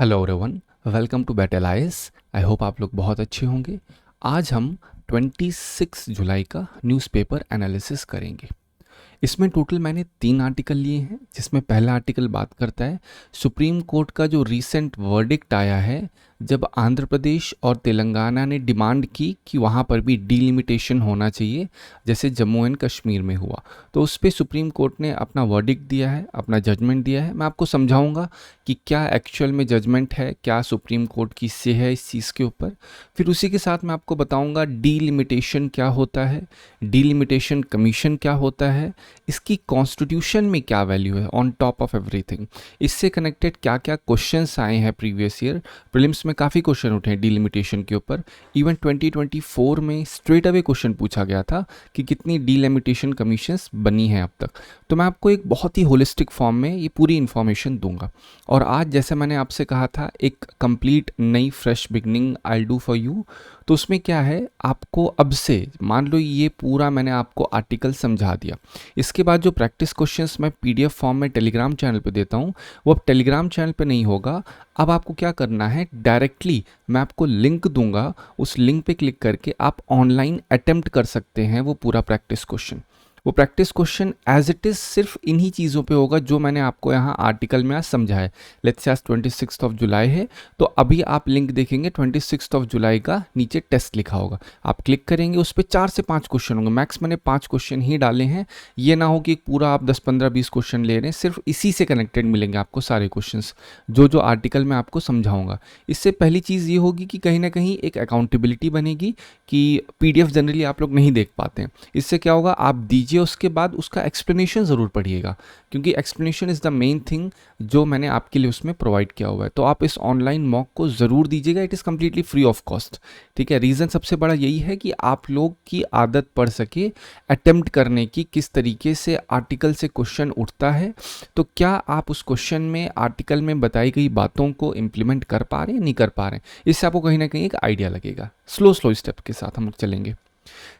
Hello everyone, welcome to battle IAS. I hope आप लोग बहुत अच्छे होंगे। आज हम 26 जुलाई का न्यूज़पेपर एनालिसिस करेंगे। इसमें टोटल मैंने 3 आर्टिकल लिए हैं, जिसमें पहला आर्टिकल बात करता है सुप्रीम कोर्ट का जो रीसेंट वर्डिक्ट आया है, जब आंध्र प्रदेश और तेलंगाना ने डिमांड की कि वहाँ पर भी डीलिमिटेशन होना चाहिए जैसे जम्मू एंड कश्मीर में हुआ। तो उस पर सुप्रीम कोर्ट ने अपना वर्डिक्ट दिया है, अपना जजमेंट दिया है। मैं आपको समझाऊंगा कि क्या एक्चुअल में जजमेंट है, क्या सुप्रीम कोर्ट की से है इस चीज़ के ऊपर। फिर उसी के साथ मैं आपको बताऊंगा डीलिमिटेशन क्या होता है, डीलिमिटेशन कमीशन क्या होता है, इसकी कॉन्स्टिट्यूशन में क्या वैल्यू है ऑन टॉप ऑफ एवरीथिंग। इससे कनेक्टेड क्या क्या क्वेश्चंस आए हैं प्रीवियस ईयर प्रीलिम्स में, काफ़ी क्वेश्चन उठे हैं डीलिमिटेशन के ऊपर। इवन 2024 में स्ट्रेट अवे क्वेश्चन पूछा गया था कि कितनी डीलिमिटेशन कमीशंस बनी हैं अब तक। तो मैं आपको एक बहुत ही होलिस्टिक फॉर्म में ये पूरी इन्फॉर्मेशन दूंगा। और आज जैसे मैंने आपसे कहा था, एक कंप्लीट नई fresh beginning I do for you. तो उसमें क्या है, आपको अब से मान लो ये पूरा मैंने आपको आर्टिकल समझा दिया। इसके बाद जो प्रैक्टिस क्वेश्चंस मैं पीडीएफ फॉर्म में टेलीग्राम चैनल पे देता हूँ, वो अब टेलीग्राम चैनल पे नहीं होगा। अब आपको क्या करना है, डायरेक्टली मैं आपको लिंक दूंगा, उस लिंक पे क्लिक करके आप ऑनलाइन अटेम्प्ट कर सकते हैं वो पूरा प्रैक्टिस क्वेश्चन। वो practice question as it is सिर्फ इन्हीं चीज़ों पे होगा जो मैंने आपको यहाँ आर्टिकल में आज समझा है। लेट्स से आज 26 ऑफ जुलाई है, तो अभी आप लिंक देखेंगे 26 ऑफ जुलाई का, नीचे टेस्ट लिखा होगा। आप क्लिक करेंगे, उस पर 4 से 5 क्वेश्चन होंगे, मैक्स मैंने 5 क्वेश्चन ही डाले हैं। ये ना हो कि पूरा आप 10 15 20 क्वेश्चन ले रहे हैं, सिर्फ इसी से कनेक्टेड मिलेंगे आपको सारे क्वेश्चन जो जो आर्टिकल में आपको समझाऊंगा। इससे पहली चीज़ ये होगी कि कहीं ना कहीं एक अकाउंटेबिलिटी बनेगी कि पीडीएफ जनरली आप लोग नहीं देख पाते हैं। इससे क्या होगा, आप दीजिए, उसके बाद उसका एक्सप्लेनेशन ज़रूर पढ़िएगा, क्योंकि explanation is the main thing जो मैंने आपके लिए उसमें प्रोवाइड किया हुआ है। तो आप इस ऑनलाइन मॉक को ज़रूर दीजिएगा, it is completely free of cost. ठीक है, रीज़न सबसे बड़ा यही है कि आप लोग की आदत पड़ सके अटेम्प्ट करने की, किस तरीके से आर्टिकल से क्वेश्चन उठता है, तो क्या आप उस क्वेश्चन में आर्टिकल में बताई गई बातों को इम्प्लीमेंट कर पा रहे हैं, नहीं कर पा रहे हैं। इससे आपको कहीं ना कहीं एक आइडिया लगेगा। स्लो स्लो स्टेप के साथ हम लोग चलेंगे।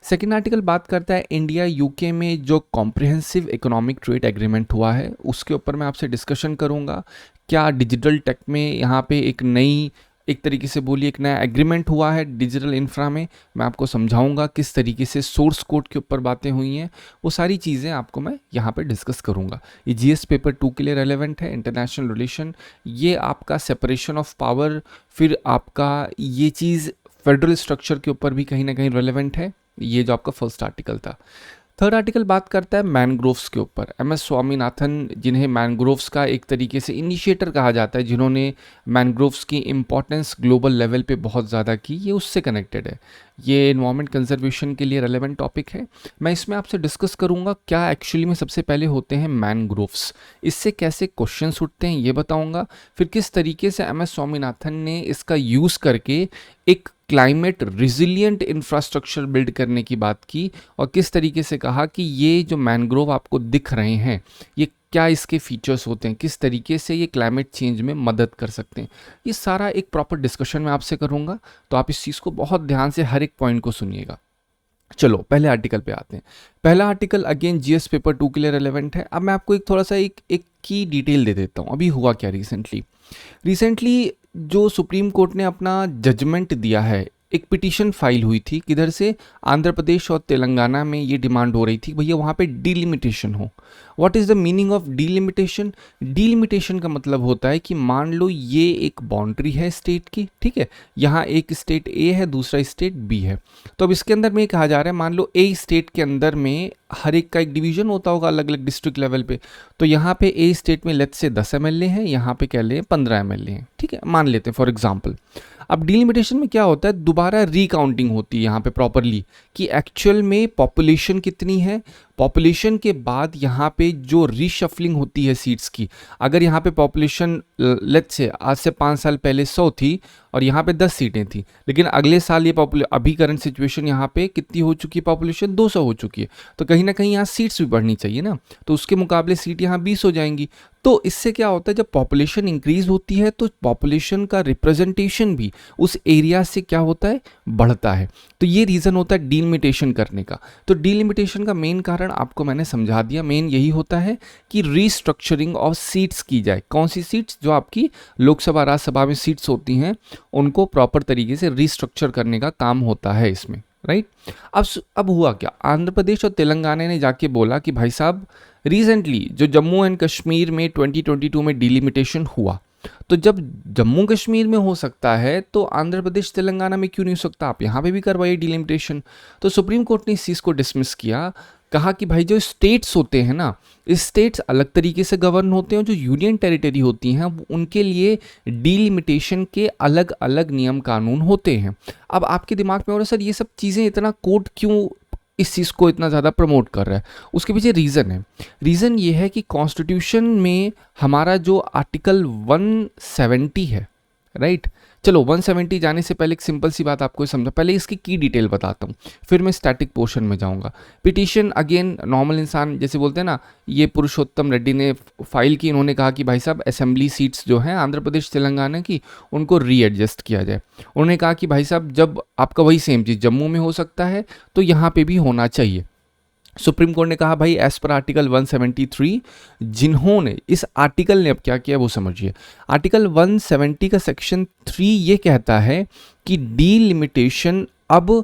सेकेंड आर्टिकल बात करता है इंडिया यूके में जो कॉम्प्रिहेंसिव इकोनॉमिक ट्रेड एग्रीमेंट हुआ है, उसके ऊपर मैं आपसे डिस्कशन करूंगा। क्या डिजिटल टेक में यहाँ पे एक नई, एक तरीके से बोलिए एक नया एग्रीमेंट हुआ है डिजिटल इंफ्रा में। मैं आपको समझाऊंगा किस तरीके से सोर्स कोड के ऊपर बातें हुई हैं, वो सारी चीज़ें आपको मैं यहाँ पे डिस्कस करूंगा। ये जीएस पेपर 2 के लिए रेलेवेंट है। इंटरनेशनल रिलेशन, ये आपका सेपरेशन ऑफ पावर, फिर आपका ये चीज़ फेडरल स्ट्रक्चर के ऊपर भी कहीं ना कहीं रेलेवेंट है। ये जो आपका फर्स्ट आर्टिकल था। थर्ड आर्टिकल बात करता है मैनग्रोव्स के ऊपर। एमएस स्वामीनाथन, जिन्हें मैनग्रोव्स का एक तरीके से इनिशिएटर कहा जाता है, जिन्होंने मैनग्रोव्स की इंपॉर्टेंस ग्लोबल लेवल पे बहुत ज़्यादा की, ये उससे कनेक्टेड है। ये इन्वायरमेंट कंजर्वेशन के लिए रेलेवेंट टॉपिक है। मैं इसमें आपसे डिस्कस करूंगा क्या एक्चुअली में सबसे पहले होते हैं मैनग्रोव्स, इससे कैसे क्वेश्चंस उठते हैं ये बताऊंगा। फिर किस तरीके से एमएस स्वामीनाथन ने इसका यूज़ करके एक क्लाइमेट रिजिलियंट इंफ्रास्ट्रक्चर बिल्ड करने की बात की, और किस तरीके से कहा कि ये जो मैनग्रोव आपको दिख रहे हैं, ये क्या इसके फीचर्स होते हैं, किस तरीके से ये क्लाइमेट चेंज में मदद कर सकते हैं। ये सारा एक प्रॉपर डिस्कशन मैं आपसे करूंगा, तो आप इस चीज़ को बहुत ध्यान से हर एक पॉइंट को सुनिएगा। चलो पहले आर्टिकल पे आते हैं। पहला आर्टिकल अगेन जीएस पेपर 2 के लिए रेलेवेंट है। अब मैं आपको एक थोड़ा सा एक की डिटेल दे देता हूँ। अभी हुआ क्या रिसेंटली जो सुप्रीम कोर्ट ने अपना जजमेंट दिया है, एक पिटीशन फाइल हुई थी, किधर से, आंध्र प्रदेश और तेलंगाना में ये डिमांड हो रही थी भैया वहाँ पे डीलिमिटेशन हो। What is the meaning of delimitation? Delimitation का मतलब होता है कि मान लो ये एक बाउंड्री है स्टेट की, ठीक है, यहाँ एक स्टेट ए है, दूसरा स्टेट बी है। तो अब इसके अंदर में कहा जा रहा है, मान लो ए स्टेट के अंदर में हर एक का एक डिवीजन होता होगा अलग अलग डिस्ट्रिक्ट लेवल पे। तो यहाँ पे ए स्टेट में लेट्स से 10 एमएलए हैं, यहाँ पे कह लें 15 एमएलए हैं, ठीक है, मान लेते हैं फॉर एग्जाम्पल। अब डीलिमिटेशन में क्या होता है, दोबारा रिकाउंटिंग होती है यहाँ पे प्रॉपरली कि एक्चुअल में पॉपुलेशन कितनी है। पॉपुलेशन के बाद यहाँ पे जो रीशफलिंग होती है सीट्स की, अगर यहाँ पे पॉपुलेशन लेट्स से आज से 5 साल पहले 100 थी और यहाँ पे 10 सीटें थी, लेकिन अगले साल ये अभी करंट सिचुएशन यहाँ पे कितनी हो चुकी है, पॉपुलेशन 200 हो चुकी है, तो कहीं ना कहीं यहाँ सीट्स भी बढ़नी चाहिए ना, तो उसके मुकाबले सीट यहाँ 20 हो जाएंगी। तो इससे क्या होता है, जब पॉपुलेशन इंक्रीज होती है तो पॉपुलेशन का रिप्रेजेंटेशन भी उस एरिया से क्या होता है, बढ़ता है। तो ये रीज़न होता है डीलिमिटेशन करने का। तो डीलिमिटेशन का मेन कारण आपको मैंने समझा दिया। मेन यही होता है कि रीस्ट्रक्चरिंग ऑफ सीट्स की जाए। कौन सी सीट्स? जो आपकी लोकसभा राज्यसभा में सीट्स होती हैं उनको प्रॉपर तरीके से रीस्ट्रक्चर करने का काम होता है इसमें, राइट। अब हुआ क्या, आंध्र प्रदेश और तेलंगाना ने जाके बोला कि भाई साहब रिसेंटली जो जम्मू एंड कश्मीर में 2022 में डिलिमिटेशन हुआ, तो जब जम्मू कश्मीर में हो सकता है तो आंध्र प्रदेश तेलंगाना में क्यों नहीं हो सकता, आप यहाँ पे भी करवाइए डिलिमिटेशन। तो सुप्रीम कोर्ट ने इस चीज़ को डिसमिस किया, कहा कि भाई जो स्टेट्स होते हैं ना, इस स्टेट्स अलग तरीके से गवर्न होते हैं, जो यूनियन टेरिटरी होती हैं उनके लिए डिलिमिटेशन के अलग अलग नियम कानून होते हैं। अब आपके दिमाग में हो रहा है सर ये सब चीज़ें इतना कोर्ट क्यों इस चीज़ को इतना ज़्यादा प्रमोट कर रहा है? उसके पीछे रीज़न है। रीज़न ये है कि कॉन्स्टिट्यूशन में हमारा जो आर्टिकल 170 है, राइट। चलो 170 जाने से पहले एक सिंपल सी बात आपको समझा, पहले इसकी की डिटेल बताता हूँ, फिर मैं स्टैटिक पोर्शन में जाऊँगा। पिटीशन अगेन नॉर्मल इंसान जैसे बोलते हैं ना, ये पुरुषोत्तम रेड्डी ने फाइल की। इन्होंने कहा कि भाई साहब असेंबली सीट्स जो हैं आंध्र प्रदेश तेलंगाना की, उनको रीएडजस्ट किया जाए। उन्होंने कहा कि भाई साहब जब आपका वही सेम चीज़ जम्मू में हो सकता है तो यहाँ पे भी होना चाहिए। सुप्रीम कोर्ट ने कहा भाई एज पर आर्टिकल 173, जिन्होंने इस आर्टिकल ने अब क्या किया वो समझिए। आर्टिकल 170 का सेक्शन 3 ये कहता है कि डीलिमिटेशन अब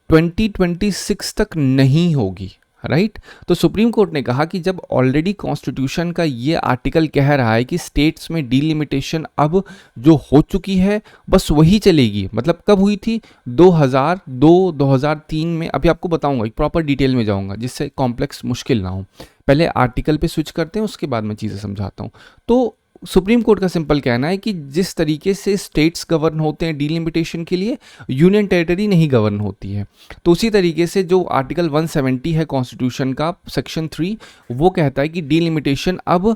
2026 तक नहीं होगी, राइट। तो सुप्रीम कोर्ट ने कहा कि जब ऑलरेडी कॉन्स्टिट्यूशन का ये आर्टिकल कह रहा है कि स्टेट्स में डीलिमिटेशन अब जो हो चुकी है बस वही चलेगी, मतलब कब हुई थी 2002-2003 में। अभी आपको बताऊंगा, एक प्रॉपर डिटेल में जाऊंगा जिससे कॉम्प्लेक्स मुश्किल ना हो। पहले आर्टिकल पे स्विच करते हैं, उसके बाद मैं चीज़ें समझाता हूँ। तो सुप्रीम कोर्ट का सिंपल कहना है कि जिस तरीके से स्टेट्स गवर्न होते हैं डीलिमिटेशन के लिए, यूनियन टेरिटरी नहीं गवर्न होती है। तो उसी तरीके से जो आर्टिकल 170 है कॉन्स्टिट्यूशन का सेक्शन 3, वो कहता है कि डीलिमिटेशन अब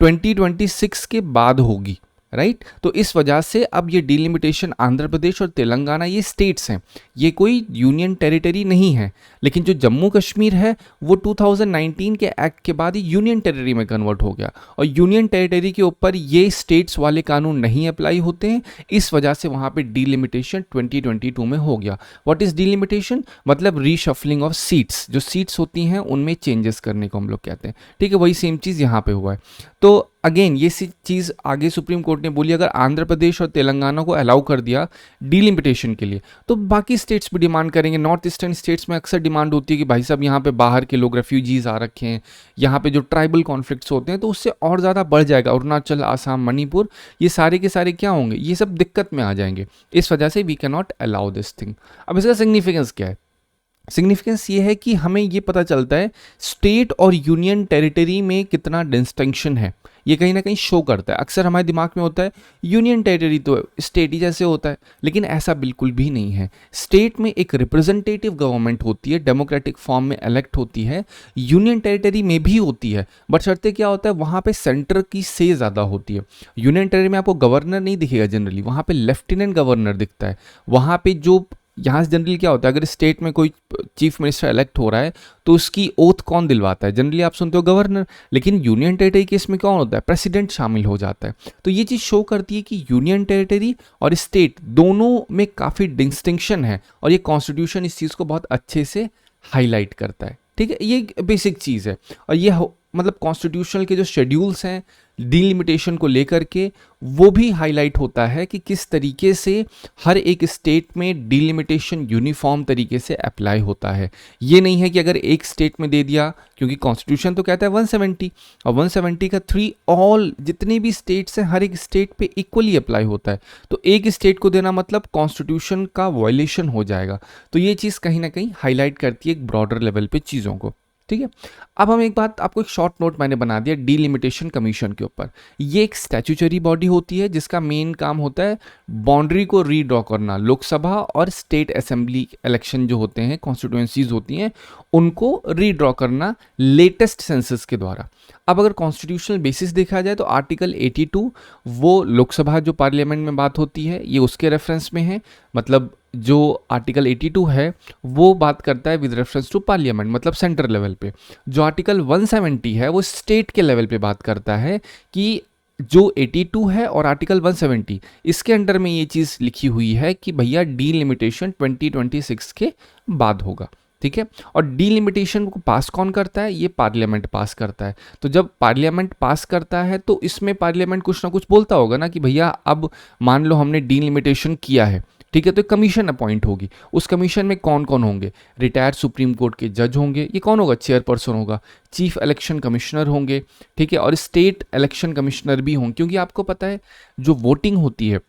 2026 के बाद होगी, राइट। तो इस वजह से अब ये डिलिमिटेशन आंध्र प्रदेश और तेलंगाना ये स्टेट्स हैं, ये कोई यूनियन टेरिटरी नहीं है। लेकिन जो जम्मू कश्मीर है वो 2019 के एक्ट के बाद ही यूनियन टेरिटरी में कन्वर्ट हो गया, और यूनियन टेरिटरी के ऊपर ये स्टेट्स वाले कानून नहीं अप्लाई होते हैं। इस वजह से वहाँ पे डिलिमिटेशन 2022 में हो गया। What is delimitation? मतलब रीशफलिंग ऑफ सीट्स, जो सीट्स होती हैं उनमें चेंजेस करने को हम लोग कहते हैं, ठीक है। वही सेम चीज़ यहाँ पे हुआ है। तो अगेन ये चीज़ आगे सुप्रीम कोर्ट ने बोली, अगर आंध्र प्रदेश और तेलंगाना को अलाउ कर दिया डिलिमिटेशन के लिए तो बाकी स्टेट्स भी डिमांड करेंगे। नॉर्थ ईस्टर्न स्टेट्स में अक्सर डिमांड होती है कि भाई साहब यहाँ पे बाहर के लोग रेफ्यूजीज आ रखे हैं, यहाँ पे जो ट्राइबल कॉन्फ्लिक्ट्स होते हैं तो उससे और ज़्यादा बढ़ जाएगा। अरुणाचल, आसाम, मणिपुर, ये सारे के सारे क्या होंगे, ये सब दिक्कत में आ जाएंगे। इस वजह से we can not allow this thing. अब इसका सिग्निफिकेंस क्या है? सिग्निफिकेंस ये है कि हमें ये पता चलता है स्टेट और यूनियन टेरिटरी में कितना डिस्टिंक्शन है, ये कहीं ना कहीं शो करता है। अक्सर हमारे दिमाग में होता है यूनियन टेरिटरी तो स्टेट ही जैसे होता है, लेकिन ऐसा बिल्कुल भी नहीं है। स्टेट में एक रिप्रेजेंटेटिव गवर्नमेंट होती है, डेमोक्रेटिक फॉर्म में इलेक्ट होती है, यूनियन टेरिटरी में भी होती है, बट शर्ते क्या होता है वहाँ पे सेंटर की से ज़्यादा होती है। यूनियन टेरिटरी में आपको गवर्नर नहीं दिखेगा जनरली, वहाँ पे लेफ्टिनेंट गवर्नर दिखता है। वहाँ पे जो यहाँ से जनरली क्या होता है, अगर स्टेट में कोई चीफ मिनिस्टर इलेक्ट हो रहा है तो उसकी ओथ कौन दिलवाता है? जनरली आप सुनते हो गवर्नर, लेकिन यूनियन टेरिटरी केस में कौन होता है? प्रेसिडेंट शामिल हो जाता है। तो ये चीज़ शो करती है कि यूनियन टेरिटरी और स्टेट दोनों में काफ़ी डिस्टिंक्शन है, और ये कॉन्स्टिट्यूशन इस चीज़ को बहुत अच्छे से हाईलाइट करता है, ठीक है। ये बेसिक चीज़ है, और ये मतलब कॉन्स्टिट्यूशनल के जो शेड्यूल्स हैं डिलिमिटेशन को लेकर के, वो भी हाईलाइट होता है कि किस तरीके से हर एक स्टेट में डिलिमिटेशन यूनिफॉर्म तरीके से अप्लाई होता है। ये नहीं है कि अगर एक स्टेट में दे दिया, क्योंकि कॉन्स्टिट्यूशन तो कहता है 170, और 170 का 3 ऑल जितने भी स्टेट्स हैं हर एक स्टेट पे इक्वली अप्लाई होता है। तो एक स्टेट को देना मतलब कॉन्स्टिट्यूशन का वायलेशन हो जाएगा। तो ये चीज़ कहीं ना कहीं हाईलाइट करती है एक ब्रॉडर लेवल पे चीज़ों को, ठीक है। अब हम एक बात, आपको एक शॉर्ट नोट मैंने बना दिया डिलिमिटेशन कमीशन के ऊपर। ये एक स्टैट्यूटरी बॉडी होती है जिसका मेन काम होता है बाउंड्री को रीड्रॉ करना। लोकसभा और स्टेट असेंबली इलेक्शन जो होते हैं, कॉन्स्टिट्यूएंसीज होती हैं, उनको रीड्रॉ करना लेटेस्ट सेंसस के द्वारा। अब अगर कॉन्स्टिट्यूशनल बेसिस देखा जाए तो आर्टिकल 82 वो लोकसभा जो पार्लियामेंट में बात होती है ये उसके रेफरेंस में है। मतलब जो आर्टिकल 82 है वो बात करता है विद रेफरेंस टू पार्लियामेंट, मतलब सेंटर लेवल पे। जो आर्टिकल 170 है वो स्टेट के लेवल पे बात करता है कि जो 82 है और आर्टिकल 170 इसके अंडर में ये चीज़ लिखी हुई है कि भैया डीलिमिटेशन 2026 के बाद होगा, ठीक है। और डीलिमिटेशन को पास कौन करता है? ये पार्लियामेंट पास करता है। तो जब पार्लियामेंट पास करता है तो इसमें पार्लियामेंट कुछ ना कुछ बोलता होगा ना कि भैया अब मान लो हमने डीलिमिटेशन किया है, ठीक है, तो कमीशन अपॉइंट होगी। उस कमीशन में कौन कौन होंगे? रिटायर्ड सुप्रीम कोर्ट के जज होंगे, ये कौन होगा? चेयरपर्सन होगा। चीफ इलेक्शन कमिश्नर होंगे, ठीक है, और स्टेट इलेक्शन कमिश्नर भी होंगे, क्योंकि आपको पता है जो वोटिंग होती है,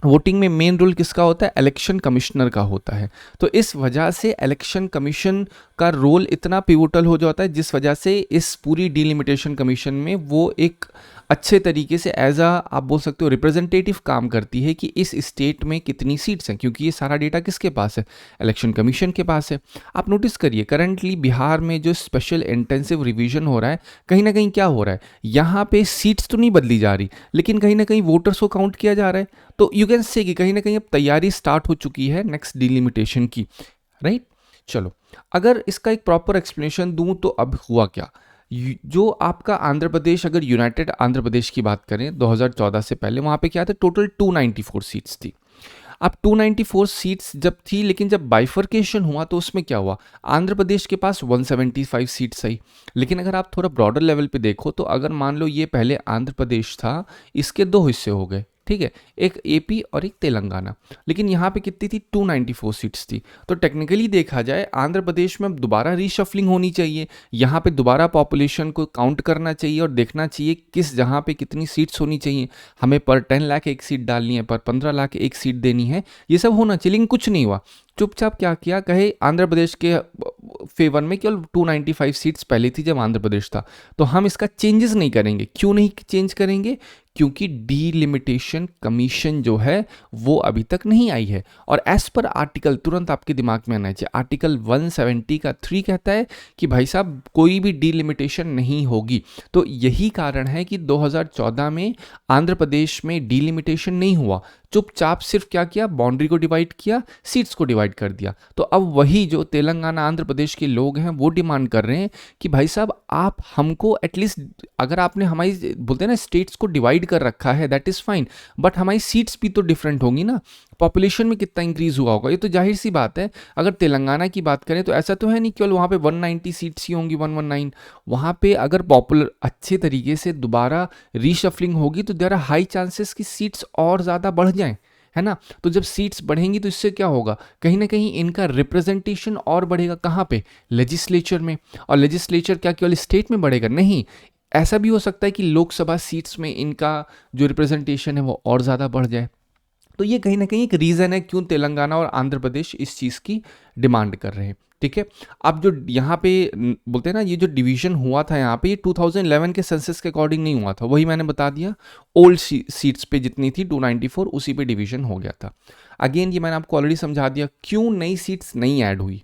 वोटिंग में मेन रोल किसका होता है? इलेक्शन कमिश्नर का होता है। तो इस वजह से इलेक्शन कमीशन का रोल इतना पिवोटल हो जाता है, जिस वजह से इस पूरी डिलिमिटेशन कमीशन में वो एक अच्छे तरीके से एज आ आप बोल सकते हो रिप्रेजेंटेटिव काम करती है कि इस स्टेट में कितनी सीट्स हैं, क्योंकि ये सारा डेटा किसके पास है? इलेक्शन कमीशन के पास है। आप नोटिस करिए करंटली बिहार में जो स्पेशल इंटेंसिव रिवीजन हो रहा है, कहीं ना कहीं क्या हो रहा है, यहाँ पे सीट्स तो नहीं बदली जा रही, लेकिन कहीं ना कहीं वोटर्स को काउंट किया जा रहा है। तो यू कैन से कि कहीं ना कहीं अब तैयारी स्टार्ट हो चुकी है नेक्स्ट डिलिमिटेशन की, राइट। चलो, अगर इसका एक प्रॉपर एक्सप्लेनेशन दूं तो अब हुआ क्या? जो आपका आंध्र प्रदेश, अगर यूनाइटेड आंध्र प्रदेश की बात करें 2014 से पहले, वहाँ पे क्या था? टोटल 294 सीट्स थी। अब 294 सीट्स जब थी, लेकिन जब बाइफर्केशन हुआ तो उसमें क्या हुआ? आंध्र प्रदेश के पास 175 सीट्स आई। लेकिन अगर आप थोड़ा ब्रॉडर लेवल पे देखो तो अगर मान लो ये पहले आंध्र प्रदेश था, इसके दो हिस्से हो गए, ठीक है, एक एपी और एक तेलंगाना। लेकिन यहाँ पे कितनी थी? 294 सीट्स थी। तो टेक्निकली देखा जाए आंध्र प्रदेश में अब दोबारा रीशफलिंग होनी चाहिए, यहाँ पे दोबारा पॉपुलेशन को काउंट करना चाहिए और देखना चाहिए किस जहाँ पे कितनी सीट्स होनी चाहिए। हमें पर 10 लाख एक सीट डालनी है, पर 15 लाख एक सीट देनी है, ये सब होना चाहिए। लेकिन कुछ नहीं हुआ। चुपचाप क्या किया, कहे आंध्र प्रदेश के फेवर में केवल 295 सीट्स पहले थी जब आंध्र प्रदेश था, तो हम इसका चेंजेस नहीं करेंगे। क्यों नहीं चेंज करेंगे? क्योंकि डीलिमिटेशन कमीशन जो है वो अभी तक नहीं आई है। और एज पर आर्टिकल, तुरंत आपके दिमाग में आना चाहिए, आर्टिकल 170 का 3 कहता है कि भाई साहब कोई भी डीलिमिटेशन नहीं होगी। तो यही कारण है कि 2014 में आंध्र प्रदेश में डीलिमिटेशन नहीं हुआ। चुपचाप सिर्फ क्या किया? बाउंड्री को डिवाइड किया, सीट्स को डिवाइड कर दिया। तो अब वही जो तेलंगाना आंध्र प्रदेश के लोग हैं वो डिमांड कर रहे हैं कि भाई साहब आप हमको एटलीस्ट, अगर आपने हमारी बोलते हैं ना स्टेट्स को डिवाइड कर रखा है दैट इज़ फाइन, बट हमारी सीट्स भी तो डिफरेंट होंगी ना। पॉपुलेशन में कितना इंक्रीज हुआ होगा, ये तो जाहिर सी बात है। अगर तेलंगाना की बात करें तो ऐसा तो है नहीं केवल वहाँ पे 190 सीट्स ही होंगी, 119। वहाँ पे अगर पॉपुलर अच्छे तरीके से दोबारा रीशफलिंग होगी तो देयर आर हाई चांसेस कि सीट्स और ज़्यादा बढ़ जाएं, है ना। तो जब सीट्स बढ़ेंगी तो इससे क्या होगा? कहीं ना कहीं इनका रिप्रेजेंटेशन और बढ़ेगा। कहाँ पे? लेजिस्लेचर में। और लेजिस्लेचर क्या केवल स्टेट में बढ़ेगा? नहीं, ऐसा भी हो सकता है कि लोकसभा सीट्स में इनका जो रिप्रेजेंटेशन है वो और ज़्यादा बढ़ जाए। तो ये कहीं ना कहीं एक रीज़न है क्यों तेलंगाना और आंध्र प्रदेश इस चीज़ की डिमांड कर रहे हैं, ठीक है। अब जो यहाँ पे बोलते हैं ना, ये जो डिवीजन हुआ था यहाँ पे, ये 2011 के सेंसस के अकॉर्डिंग नहीं हुआ था, वही मैंने बता दिया। ओल्ड सीट्स पे जितनी थी 294, उसी पे डिवीजन हो गया था। अगेन ये मैंने आपको ऑलरेडी समझा दिया क्यों नई सीट्स नहीं ऐड हुई,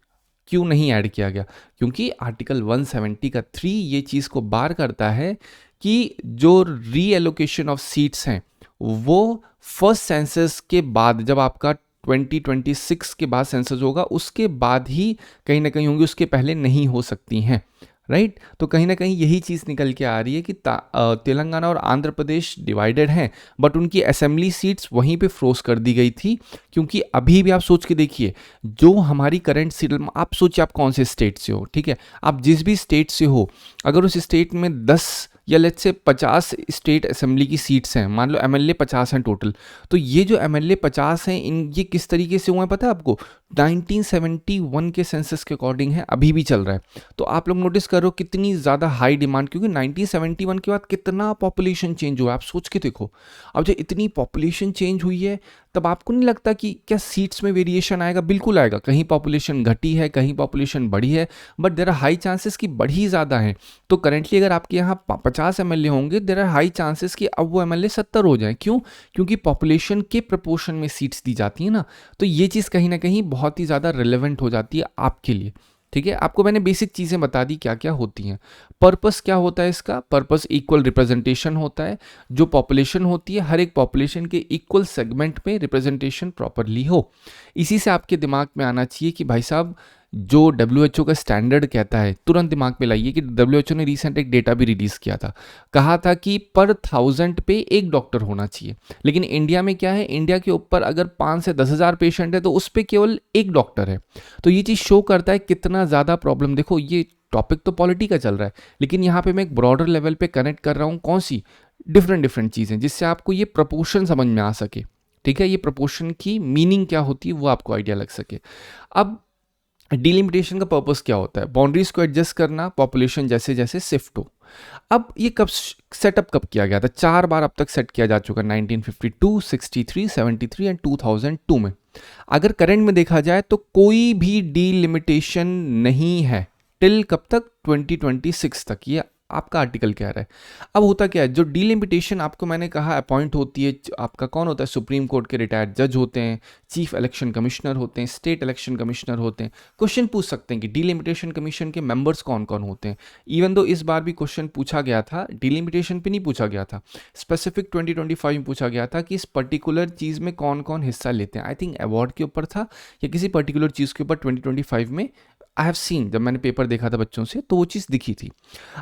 क्यों नहीं ऐड किया गया, क्योंकि आर्टिकल 170 का 3 ये चीज़ को बार करता है कि जो रीएलोकेशन ऑफ सीट्स हैं वो फर्स्ट सेंसस के बाद, जब आपका 2026 के बाद सेंसस होगा उसके बाद ही कहीं ना कहीं होंगी, उसके पहले नहीं हो सकती हैं, राइट। तो कहीं ना कहीं यही चीज़ निकल के आ रही है कि तेलंगाना और आंध्र प्रदेश डिवाइडेड हैं, बट उनकी असेंबली सीट्स वहीं पे फ्रोज कर दी गई थी। क्योंकि अभी भी आप सोच के देखिए, जो हमारी करंट सीट, आप सोचिए आप कौन से स्टेट से हो, ठीक है, आप जिस भी स्टेट से हो, अगर उस स्टेट में 10 या लेट्स से 50 स्टेट असेंबली की सीट्स हैं, मान लो एमएलए 50 हैं टोटल, तो ये जो एमएलए 50 हैं ये किस तरीके से हुए हैं पता है आपको? 1971 के सेंसस के अकॉर्डिंग है, अभी भी चल रहा है। तो आप लोग नोटिस करो कितनी ज़्यादा हाई डिमांड, क्योंकि 1971 के बाद कितना पॉपुलेशन चेंज हुआ है, आप सोच के देखो। अब जब इतनी पॉपुलेशन चेंज हुई है तब आपको नहीं लगता कि क्या सीट्स में वेरिएशन आएगा? बिल्कुल आएगा। कहीं पॉपुलेशन घटी है, कहीं पॉपुलेशन बढ़ी है, but there are high chances कि बढ़ी ज़्यादा है। तो करेंटली अगर आपके यहाँ 50 एमएलए होंगे, देयर आर हाई चांसेस कि अब वो एमएलए 70 हो जाए। क्यों? क्योंकि पॉपुलेशन के प्रपोर्शन में सीट्स दी जाती है ना। तो ये चीज़ कहीं ना कहीं बहुत ही ज़्यादा रिलेवेंट हो जाती है आपके लिए, ठीक है। आपको मैंने बेसिक चीज़ें बता दी क्या क्या होती हैं। पर्पस क्या होता है इसका? पर्पस इक्वल रिप्रेजेंटेशन होता है। जो पॉपुलेशन होती है, हर एक पॉपुलेशन के इक्वल सेगमेंट में रिप्रेजेंटेशन प्रॉपरली हो। इसी से आपके दिमाग में आना चाहिए कि भाई साहब जो डब्ल्यू का स्टैंडर्ड कहता है, तुरंत दिमाग पे लाइए कि डब्ल्यू ने रिसेंट एक डेटा भी रिलीज़ किया था, कहा था कि पर 1000 पे एक डॉक्टर होना चाहिए। लेकिन इंडिया में क्या है, इंडिया के ऊपर अगर 5 से 10,000 पेशेंट है तो उस पर केवल एक डॉक्टर है। तो ये चीज़ शो करता है कितना ज़्यादा प्रॉब्लम। देखो ये टॉपिक तो पॉलिटी का चल रहा है, लेकिन यहाँ पे मैं एक ब्रॉडर लेवल पे कनेक्ट कर रहा हूँ कौन सी डिफरेंट चीज़ें, जिससे आपको ये प्रपोर्शन समझ में आ सके। ठीक है, ये प्रपोर्शन की मीनिंग क्या होती है वो आपको आइडिया लग सके। अब डिलिमिटेशन का पर्पस क्या होता है, बाउंड्रीज को एडजस्ट करना, पॉपुलेशन जैसे जैसे शिफ्ट हो। अब ये कब सेटअप कब किया गया था, 4 बार अब तक सेट किया जा चुका है, 1952, 63, 73 एंड 2002 में। अगर करंट में देखा जाए तो कोई भी डिलिमिटेशन नहीं है टिल कब तक, 2026 तक। ये आपका आर्टिकल कह रहा है। अब होता क्या है, जो डिलिमिटेशन आपको मैंने कहा अपॉइंट होती है, आपका कौन होता है, सुप्रीम कोर्ट के रिटायर्ड जज होते हैं, चीफ इलेक्शन कमिश्नर होते हैं, स्टेट इलेक्शन कमिश्नर होते हैं। क्वेश्चन पूछ सकते हैं कि डिलिमिटेशन कमीशन के मेंबर्स कौन कौन होते हैं। इवन दो इस बार भी क्वेश्चन पूछा गया था, डिलिमिटेशन पे नहीं पूछा गया था, स्पेसिफिक 2025 में पूछा गया था कि इस पर्टिकुलर चीज़ में कौन कौन हिस्सा लेते हैं। आई थिंक अवार्ड के ऊपर था या किसी पर्टिकुलर चीज़ के ऊपर 2025 में। आई हैव सीन, जब मैंने पेपर देखा था बच्चों से तो वो चीज़ दिखी थी।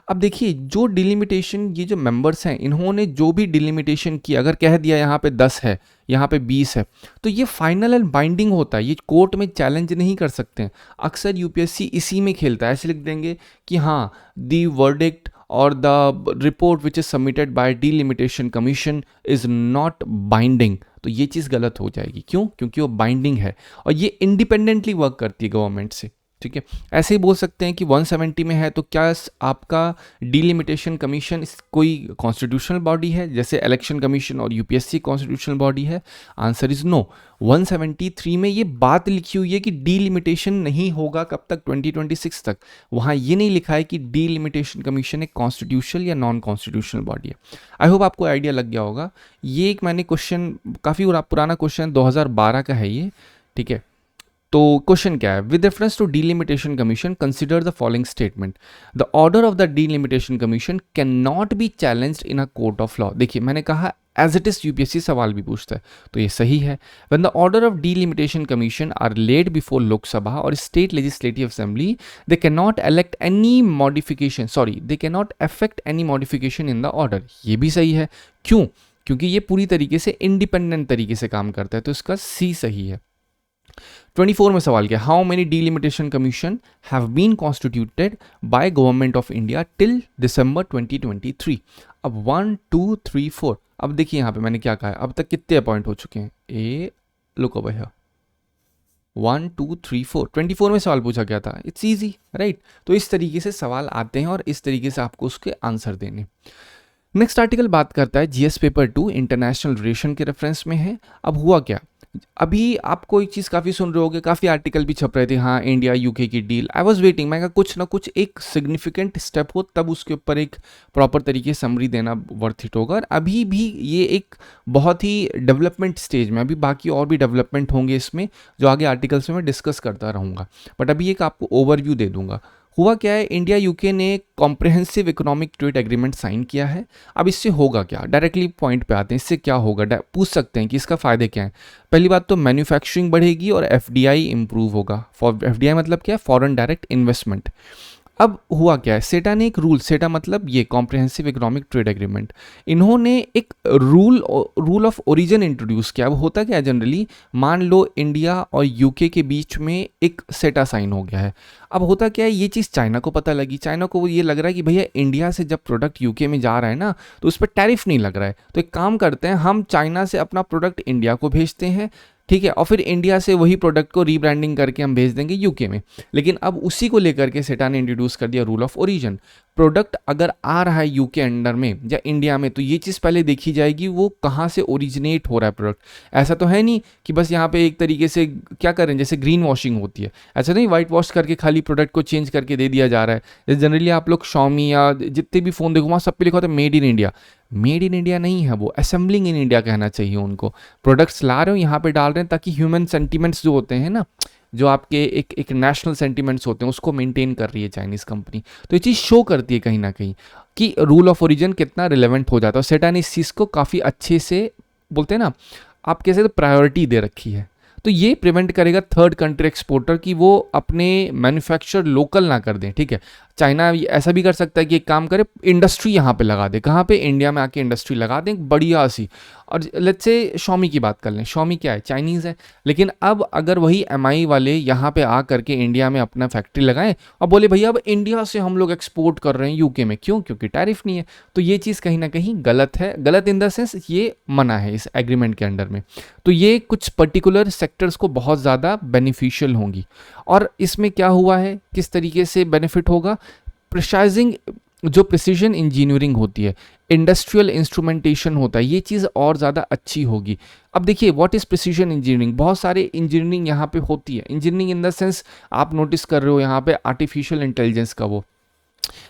अब देखिए जो डिलिमिटेशन, ये जो मेंबर्स हैं इन्होंने जो भी डिलिमिटेशन किया, अगर कह दिया यहाँ पे 10 है, यहाँ पे 20 है, तो ये फाइनल एंड बाइंडिंग होता है, ये कोर्ट में चैलेंज नहीं कर सकते हैं। अक्सर यूपीएससी इसी में खेलता है, ऐसे लिख देंगे कि हाँ द वर्डिक्ट और the report which is submitted by delimitation commission is not binding. तो ये चीज़ गलत हो जाएगी। क्यों? क्योंकि वो बाइंडिंग है और ये इंडिपेंडेंटली वर्क करती है गवर्नमेंट से। ठीक है, ऐसे ही बोल सकते हैं कि 170 में है तो क्या आपका डिलिमिटेशन कमीशन कोई कॉन्स्टिट्यूशनल बॉडी है, जैसे इलेक्शन कमीशन और यूपीएससी कॉन्स्टिट्यूशनल बॉडी है? Answer is no. 173 में ये बात लिखी हुई है कि डिलिमिटेशन नहीं होगा कब तक, 2026 तक। वहाँ ये नहीं लिखा है कि डिलिमिटेशन कमीशन एक कॉन्स्टिट्यूशनल या नॉन कॉन्स्टिट्यूशनल बॉडी है। आई होप आपको आइडिया लग गया होगा। ये एक मैंने क्वेश्चन, काफ़ी पुराना क्वेश्चन, 2012 का है ये। ठीक है, तो क्वेश्चन क्या है, with reference to delimitation commission consider the following statement, the order of the delimitation commission can not be challenged in a court of law. देखिए मैंने कहा एज इट इज यूपीएससी सवाल भी पूछता है, तो ये सही है। When the order of delimitation commission are laid before Lok Sabha और state legislative assembly, they can not elect any modification, sorry they can not affect any modification in the order. ये भी सही है। क्यों? क्योंकि ये पूरी तरीके से इंडिपेंडेंट तरीके से काम करता है, तो इसका सी सही है। 24 में सवाल किया, how many delimitation commission have been constituted by government of India till December 2023। अब 1 2 3 4, अब देखिए यहाँ पे मैंने क्या कहा है, अब तक कितने अपॉइंट हो चुके हैं, ए लुक ओवर हियर, 1 2 3 4, 24 में सवाल पूछा गया था। It's easy right. तो इस तरीके से सवाल आते हैं और इस तरीके से आपको उसके आंसर देने। नेक्स्ट आर्टिकल बात करता है जीएस पेपर 2 इंटरनेशनल रिलेशन के रेफरेंस में है। अब हुआ क्या, अभी आपको एक चीज़ काफ़ी सुन रहे होगे, काफ़ी आर्टिकल भी छप रहे थे, हाँ इंडिया यूके की डील। आई वाज वेटिंग, मैं कहा कुछ ना कुछ एक सिग्निफिकेंट स्टेप हो तब उसके ऊपर एक प्रॉपर तरीके से समरी देना वर्थ इट होगा। और अभी भी ये एक बहुत ही डेवलपमेंट स्टेज में, अभी बाकी और भी डेवलपमेंट होंगे इसमें जो आगे आर्टिकल्स में मैं डिस्कस करता रहूँगा, बट अभी एक आपको ओवरव्यू दे दूंगा। हुआ क्या है, इंडिया यूके ने comprehensive economic trade agreement sign किया है। अब इससे होगा क्या, डायरेक्टली पॉइंट पे आते हैं, इससे क्या होगा, पूछ सकते हैं कि इसका फ़ायदे क्या है। पहली बात तो मैन्युफैक्चरिंग बढ़ेगी और एफडीआई इंप्रूव होगा। एफडीआई मतलब क्या है, फॉरेन डायरेक्ट इन्वेस्टमेंट। अब हुआ क्या है, सेटा ने एक रूल, सेटा मतलब ये कॉम्प्रिहेंसिव इकोनॉमिक ट्रेड एग्रीमेंट, इन्होंने एक रूल ऑफ ओरिजिन इंट्रोड्यूस किया। अब होता क्या है, जनरली मान लो इंडिया और यूके के बीच में एक सेटा साइन हो गया है। अब होता क्या है, ये चीज़ चाइना को पता लगी, चाइना को ये लग रहा है कि भैया इंडिया से जब प्रोडक्ट यूके में जा रहा है ना तो उस पर टैरिफ नहीं लग रहा है, तो एक काम करते हैं हम चाइना से अपना प्रोडक्ट इंडिया को भेजते हैं, ठीक है, और फिर इंडिया से वही प्रोडक्ट को रीब्रांडिंग करके हम भेज देंगे यूके में। लेकिन अब उसी को लेकर के सेटा ने इंट्रोड्यूस कर दिया रूल ऑफ ओरिजिन। प्रोडक्ट अगर आ रहा है यूके अंडर में या इंडिया में तो ये चीज़ पहले देखी जाएगी वो कहाँ से ओरिजिनेट हो रहा है प्रोडक्ट। ऐसा तो है नहीं कि बस यहाँ पे एक तरीके से क्या करें, जैसे ग्रीन वॉशिंग होती है, ऐसा नहीं वाइट वॉश करके खाली प्रोडक्ट को चेंज करके दे दिया जा रहा है। जैसे जनरली आप लोग Xiaomi या जितने भी फ़ोन देखो वहाँ सब पे लिखा होता है made in India. Made in India नहीं है वो, असेंबलिंग इन इंडिया कहना चाहिए उनको। प्रोडक्ट्स ला रहे हो यहाँ पे डाल रहे हैं ताकि ह्यूमन सेंटिमेंट्स जो होते हैं ना, जो आपके एक नेशनल सेंटिमेंट्स होते हैं उसको मेंटेन कर रही है चाइनीज़ कंपनी। तो ये चीज़ शो करती है कहीं ना कहीं कि रूल ऑफ ओरिजिन कितना रिलेवेंट हो जाता है। और सेटा ने इस चीज़ को काफ़ी अच्छे से बोलते हैं ना, आप कैसे तो प्रायोरिटी दे रखी है। तो तो ये प्रिवेंट करेगा थर्ड कंट्री एक्सपोर्टर कि वो अपने मैन्युफैक्चर लोकल ना कर दें, ठीक है। चाइना ऐसा भी कर सकता है कि एक काम करे, इंडस्ट्री यहाँ पे लगा दे, कहाँ पे, इंडिया में आके इंडस्ट्री लगा दें बढ़िया सी। और लेट्स से शॉमी की बात कर लें, शॉमी क्या है, चाइनीज़ है, लेकिन अब अगर वही एमआई वाले यहाँ पे आ करके इंडिया में अपना फैक्ट्री लगाएं और बोले भैया अब इंडिया से हम लोग एक्सपोर्ट कर रहे हैं यूके में, क्यों? क्योंकि टैरिफ नहीं है। तो ये चीज़ कहीं ना कहीं गलत है, गलत इन द सेंस ये मना है इस एग्रीमेंट के अंडर में। तो ये कुछ पर्टिकुलर सेक्टर्स को बहुत ज़्यादा बेनिफिशियल होंगी। और इसमें क्या हुआ है, किस तरीके से बेनिफिट होगा, प्रिसाइजिंग, जो प्रिसीजन इंजीनियरिंग होती है, इंडस्ट्रियल इंस्ट्रूमेंटेशन होता है, ये चीज़ और ज़्यादा अच्छी होगी। अब देखिए व्हाट इज़ प्रिसीजन इंजीनियरिंग, बहुत सारे इंजीनियरिंग यहाँ पे होती है। इंजीनियरिंग इन द सेंस आप नोटिस कर रहे हो यहाँ पे आर्टिफिशियल इंटेलिजेंस का वो,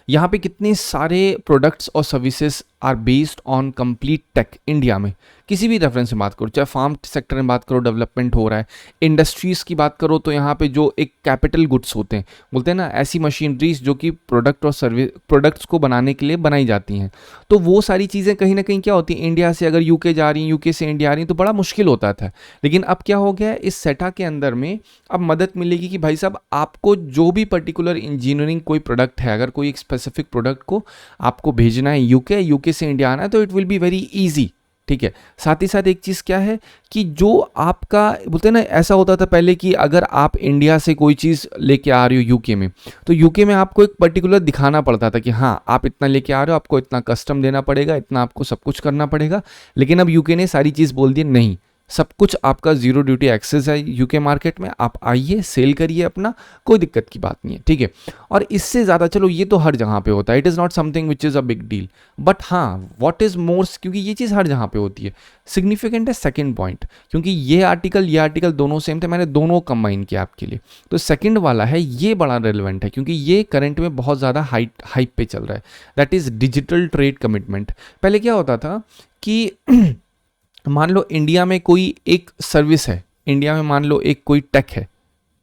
यहाँ पे कितने सारे प्रोडक्ट्स और services are based on complete tech India में। किसी भी रेफरेंस में बात करो, चाहे फार्म सेक्टर में बात करो, डेवलपमेंट हो रहा है, इंडस्ट्रीज़ की बात करो तो यहाँ पे जो एक कैपिटल गुड्स होते हैं, बोलते हैं ना ऐसी मशीनरीज जो कि प्रोडक्ट और सर्विस प्रोडक्ट्स को बनाने के लिए बनाई जाती हैं, तो वो सारी चीज़ें कहीं ना कहीं क्या होती हैं, इंडिया से अगर यूके जा रही हैं, यूके से इंडिया आ रही हैं, तो बड़ा मुश्किल होता था। लेकिन अब क्या हो गया है, इस सेटा के अंदर में अब मदद मिलेगी कि भाई साहब आपको जो भी पर्टिकुलर इंजीनियरिंग कोई प्रोडक्ट है, अगर कोई एक स्पेसिफिक प्रोडक्ट को आपको भेजना है यूके से इंडिया आना है, तो it will be very easy, ठीक है। साथ ही साथ एक चीज़ क्या है कि जो आपका बोलते हैं ना, ऐसा होता था पहले कि अगर आप इंडिया से कोई चीज़ लेके आ रही हो यूके में, तो यूके में आपको एक पर्टिकुलर दिखाना पड़ता था कि हाँ आप इतना लेके आ रहे हो, आपको इतना कस्टम देना पड़ेगा, इतना आपको सब कुछ करना पड़ेगा। लेकिन अब यूके ने सारी चीज़ बोल दी, नहीं, सब कुछ आपका जीरो ड्यूटी एक्सेस है यूके मार्केट में, आप आइए सेल करिए अपना, कोई दिक्कत की बात नहीं है, ठीक है। और इससे ज़्यादा, चलो ये तो हर जगह पे होता है, it is not something which is a big deal, but हाँ व्हाट इज़ मोर, क्योंकि ये चीज़ हर जगह पे होती है, सिग्निफिकेंट है सेकंड पॉइंट, क्योंकि ये आर्टिकल दोनों सेम थे, मैंने दोनों कंबाइन किया आपके लिए। तो सेकंड वाला है, ये बड़ा रेलिवेंट है क्योंकि ये करंट में बहुत ज़्यादा हाइप पे चल रहा है, that is digital trade commitment. पहले क्या होता था कि मान लो इंडिया में कोई एक सर्विस है, इंडिया में मान लो एक कोई टेक है,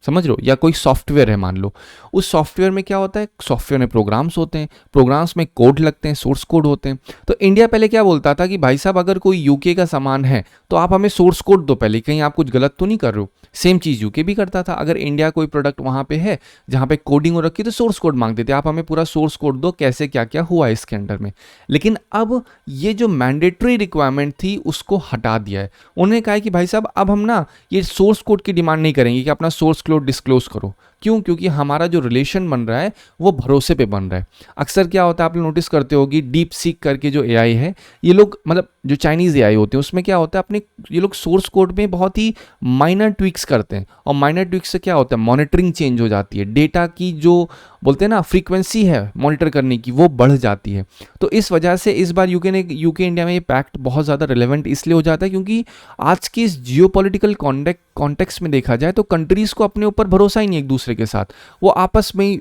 समझ लो, या कोई सॉफ्टवेयर है मान लो, उस सॉफ्टवेयर में क्या होता है, सॉफ्टवेयर में प्रोग्राम्स होते हैं, प्रोग्राम्स में कोड लगते हैं, सोर्स कोड होते हैं। तो इंडिया पहले क्या बोलता था कि भाई साहब अगर कोई यूके का सामान है तो आप हमें सोर्स कोड दो पहले, कहीं आप कुछ गलत तो नहीं कर रहे हो। सेम चीज़ यूके भी करता था, अगर इंडिया कोई प्रोडक्ट वहाँ पे है जहाँ पे कोडिंग हो रखी है तो सोर्स कोड मांगते थे, आप हमें पूरा सोर्स कोड दो, कैसे क्या क्या हुआ है इसके अंडर में। लेकिन अब ये जो मैंडेटरी रिक्वायरमेंट थी उसको हटा दिया है, उन्होंने कहा है कि भाई साहब अब हम ना ये सोर्स कोड की डिमांड नहीं करेंगे कि अपना सोर्स कोड डिस्क्लोज करो। क्यों? क्योंकि हमारा जो रिलेशन बन रहा है वो भरोसे पे बन रहा है। अक्सर क्या होता है, आप लोग नोटिस करते होगी, डीप सीक करके जो एआई है, ये लोग मतलब जो चाइनीज़ एआई होते हैं उसमें क्या होता है, अपने ये लोग सोर्स कोड में बहुत ही माइनर ट्विक्स करते हैं, और माइनर ट्विक्स से क्या होता है, मॉनिटरिंग चेंज हो जाती है, डेटा की जो बोलते हैं ना फ्रीक्वेंसी है मॉनिटर करने की वो बढ़ जाती है। तो इस वजह से इस बार यूके इंडिया में ये पैक्ट बहुत ज़्यादा रिलेवेंट इसलिए हो जाता है क्योंकि आज की इस जियोपॉलिटिकल कॉन्टेक्स्ट में देखा जाए तो कंट्रीज़ को अपने ऊपर भरोसा ही नहीं एक दूसरे के साथ, वो आपस में ही